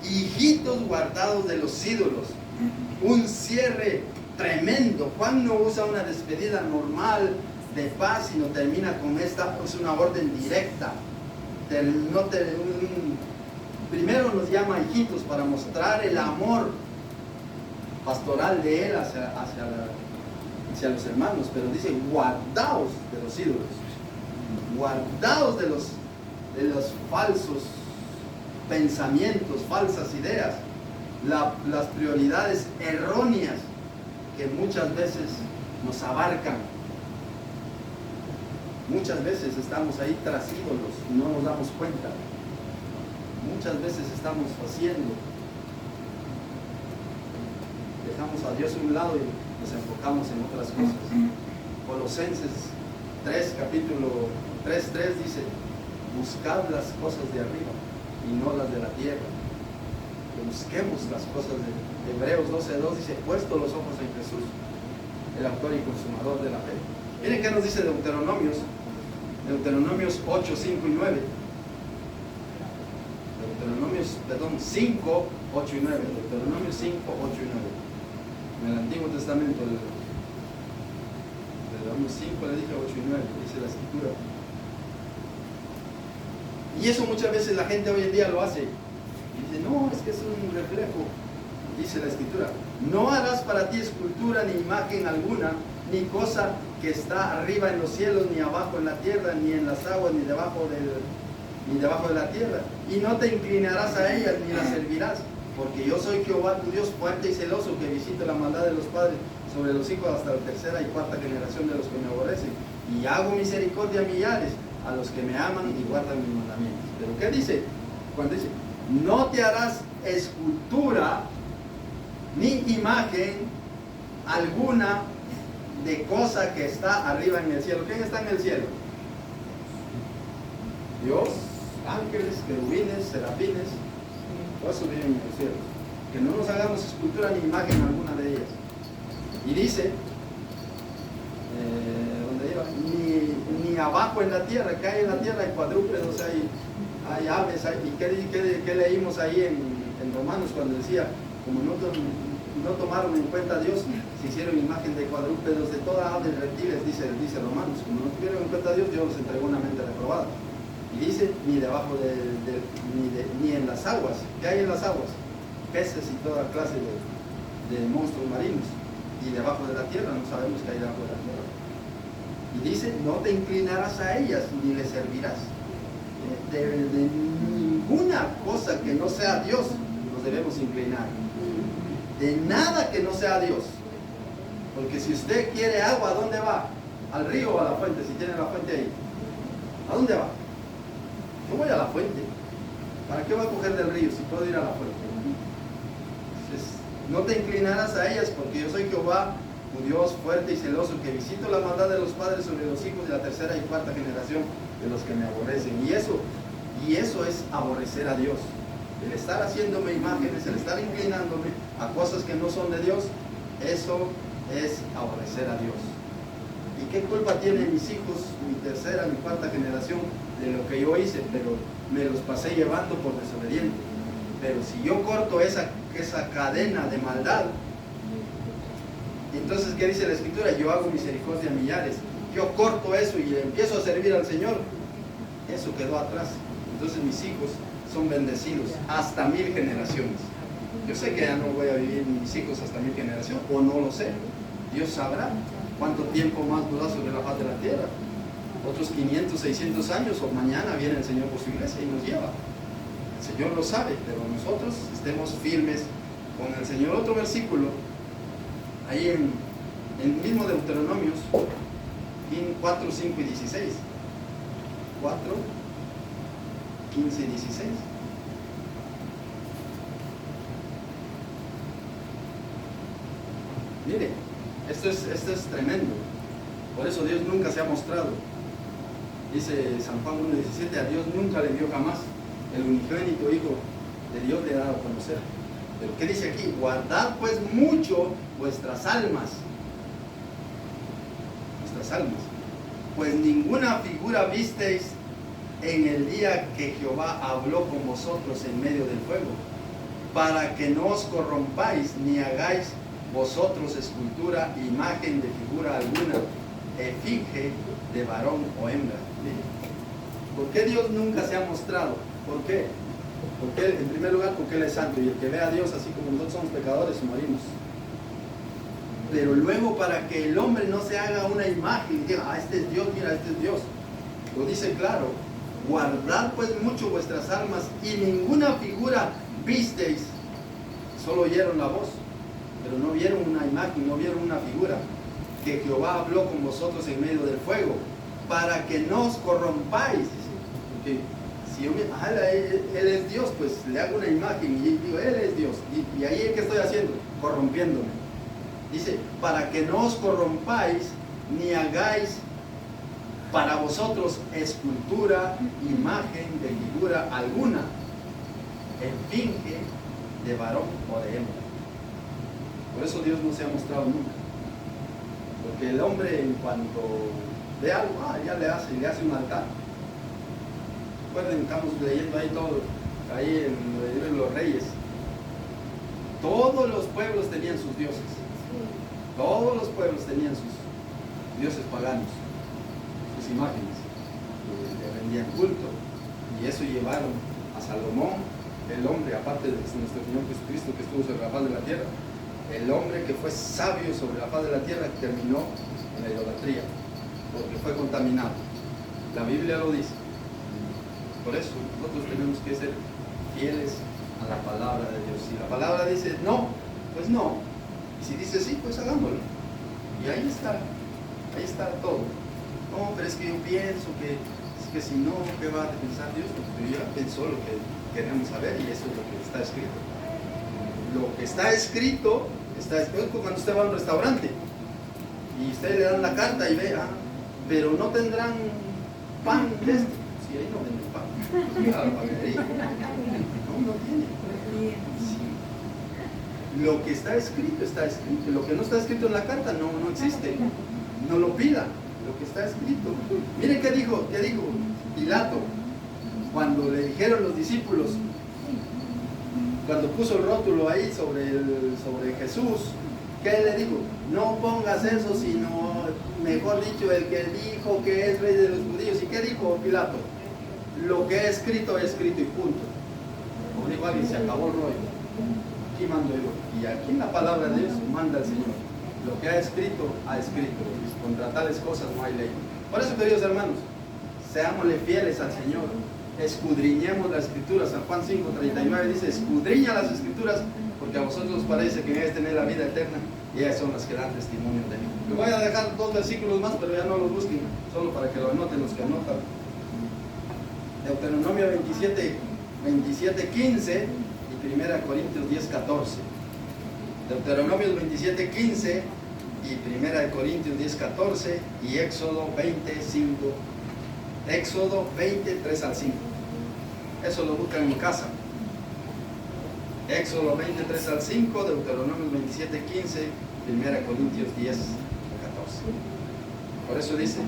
S1: Hijitos, guardados de los ídolos. Un cierre tremendo. Juan no usa una despedida normal de paz, sino termina con esta, es una orden directa. Primero nos llama hijitos para mostrar el amor pastoral de Él hacia los hermanos, pero dice: guardaos de los ídolos. Guardaos de los falsos pensamientos, falsas ideas, las prioridades erróneas que muchas veces nos abarcan. Muchas veces estamos ahí tras ídolos y no nos damos cuenta. Muchas veces estamos dejamos a Dios a un lado y nos enfocamos en otras cosas. Colosenses 3, capítulo 3:3 dice: buscad las cosas de arriba y no las de la tierra. Que busquemos las cosas de Hebreos 12:2 dice, puesto los ojos en Jesús, el autor y consumador de la fe. Miren qué nos dice Deuteronomios 8, 5 y 9. Deuteronomios 5, 8 y 9. Deuteronomios 5, 8 y 9. En el Antiguo Testamento, Deuteronomios 5 le dije 8 y 9, dice la Escritura. Y eso muchas veces la gente hoy en día lo hace. Y dice, no, es que es un reflejo. Dice la Escritura, no harás para ti escultura ni imagen alguna, ni cosa que está arriba en los cielos, ni abajo en la tierra, ni en las aguas, ni debajo de la tierra. Y no te inclinarás a ellas, ni las servirás. Porque yo soy Jehová, tu Dios fuerte y celoso, que visito la maldad de los padres sobre los hijos hasta la tercera y cuarta generación de los que me aborrecen. Y hago misericordia a millares, a los que me aman y guardan mis mandamientos. Pero ¿qué dice? Cuando dice, no te harás escultura ni imagen alguna de cosa que está arriba en el cielo. ¿Quién está en el cielo? Dios, ángeles, querubines, serafines, todo eso vive en el cielo. Que no nos hagamos escultura ni imagen alguna de ellas. Y dice, ¿dónde iba? Ni abajo en la tierra, que hay en la tierra hay cuadrúpedos, hay aves, ¿y qué leímos ahí en Romanos cuando decía, como no tomaron en cuenta a Dios, se hicieron imagen de cuadrúpedos, de toda ave de reptiles, dice Romanos, como no tuvieron en cuenta a Dios, Dios los entregó una mente reprobada. Y dice, ni debajo ni en las aguas. ¿Qué hay en las aguas? Peces y toda clase de monstruos marinos. Y debajo de la tierra, no sabemos qué hay debajo de la tierra. Y dice, no te inclinarás a ellas, ni les servirás. De ninguna cosa que no sea Dios, nos debemos inclinar. De nada que no sea Dios. Porque si usted quiere agua, ¿a dónde va? ¿Al río o a la fuente? Si tiene la fuente ahí. ¿A dónde va? Yo voy a la fuente. ¿Para qué va a coger del río si puedo ir a la fuente? Entonces, no te inclinarás a ellas, porque yo soy Jehová, tu Dios fuerte y celoso, que visito la maldad de los padres sobre los hijos de la tercera y cuarta generación de los que me aborrecen. Y eso es aborrecer a Dios. El estar haciéndome imágenes, el estar inclinándome a cosas que no son de Dios, eso es aborrecer a Dios. ¿Y qué culpa tienen mis hijos, mi tercera, mi cuarta generación, de lo que yo hice? Pero me los pasé llevando por desobediente. Pero si yo corto esa cadena de maldad, entonces ¿qué dice la Escritura? Yo hago misericordia a millares. Yo corto eso y empiezo a servir al Señor. Eso quedó atrás. Entonces mis hijos son bendecidos hasta 1000 generaciones. Yo sé que ya no voy a vivir mis hijos hasta 1000 generaciones, o no lo sé. Dios sabrá cuánto tiempo más dura sobre la faz de la tierra. Otros 500, 600 años, o mañana viene el Señor por su iglesia y nos lleva. El Señor lo sabe, pero nosotros estemos firmes con el Señor. Otro versículo, ahí en el mismo Deuteronomios 4, 5 y 16. 4, 15 y 16. Mire, esto es tremendo. Por eso Dios nunca se ha mostrado. Dice San Juan 1:17, a Dios nunca le vio jamás. El unigénito Hijo de Dios le ha dado a conocer. Pero ¿qué dice aquí? Guardad pues mucho vuestras almas. Vuestras almas. Pues ninguna figura visteis en el día que Jehová habló con vosotros en medio del fuego, para que no os corrompáis ni hagáis vosotros escultura, imagen de figura alguna, efigie de varón o hembra. ¿Por qué Dios nunca se ha mostrado? ¿Por qué? Porque en primer lugar, porque Él es santo, y el que ve a Dios así como nosotros somos pecadores, morimos. Pero luego, para que el hombre no se haga una imagen y diga, este es Dios, mira, este es Dios, lo dice claro: guardad pues mucho vuestras almas, y ninguna figura visteis. Solo oyeron la voz, pero no vieron una imagen, no vieron una figura, que Jehová habló con vosotros en medio del fuego, para que no os corrompáis. Porque si yo Él es Dios, pues le hago una imagen y digo, Él es Dios, y ahí ¿qué estoy haciendo? Corrompiéndome. Dice, para que no os corrompáis ni hagáis para vosotros escultura, imagen de figura alguna, en finge de varón o de hembra. Por eso Dios no se ha mostrado nunca. Porque el hombre, en cuanto ve algo, ya le hace un altar. Recuerden, estamos leyendo ahí todo, ahí en el libro de los Reyes. Todos los pueblos tenían sus dioses. Todos los pueblos tenían sus dioses paganos, sus imágenes. Le rendían culto. Y eso llevaron a Salomón, el hombre, aparte de nuestro Señor Jesucristo que estuvo sobre la faz de la tierra, el hombre que fue sabio sobre la faz de la tierra terminó en la idolatría, porque fue contaminado. La Biblia lo dice. Por eso nosotros tenemos que ser fieles a la palabra de Dios. Si la palabra dice no, pues no. Y si dice sí, pues hagámoslo. Y ahí está todo. No, pero es que yo pienso que si no, ¿qué va a pensar Dios? Porque ya pensó lo que queremos saber y eso es lo que está escrito. Lo que está escrito cuando usted va a un restaurante y usted le dan la carta y ve, pero no tendrán pan de este. Si ahí no venden pan. A la panadería. No tiene. Sí. Lo que está escrito, está escrito. Lo que no está escrito en la carta no existe. No lo pida. Lo que está escrito. Miren qué dijo Pilato cuando le dijeron los discípulos, cuando puso el rótulo ahí sobre Jesús, ¿qué le dijo? No pongas eso, sino, mejor dicho, el que dijo que es rey de los judíos. ¿Y qué dijo Pilato? Lo que es escrito y punto. Como dijo alguien, se acabó el rollo. Aquí mando yo. Y aquí en la palabra de Dios manda el Señor. Lo que ha escrito. Contra tales cosas no hay ley. Por eso, queridos hermanos, seámosle fieles al Señor. Escudriñemos las escrituras. San Juan 5:39 dice, escudriña las escrituras, porque a vosotros os parece que es tener la vida eterna, y ellas son las que dan testimonio de mí. Les voy a dejar 2 versículos más, pero ya no los busquen, solo para que lo anoten los que anotan. Deuteronomio 27:15 y 1 Corintios 10:14. Deuteronomio 27:15 y 1 Corintios 10:14 y Éxodo 20:5. Éxodo 20:3 al 5. Eso lo buscan en mi casa. Éxodo 20:3 al 5, Deuteronomio 27:15, 1 Corintios 10:14. Por eso dice,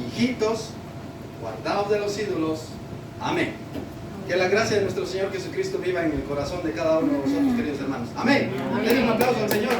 S1: hijitos, guardaos de los ídolos. Amén. Que la gracia de nuestro Señor Jesucristo viva en el corazón de cada uno de vosotros, queridos hermanos. Amén. Denle un aplauso al Señor.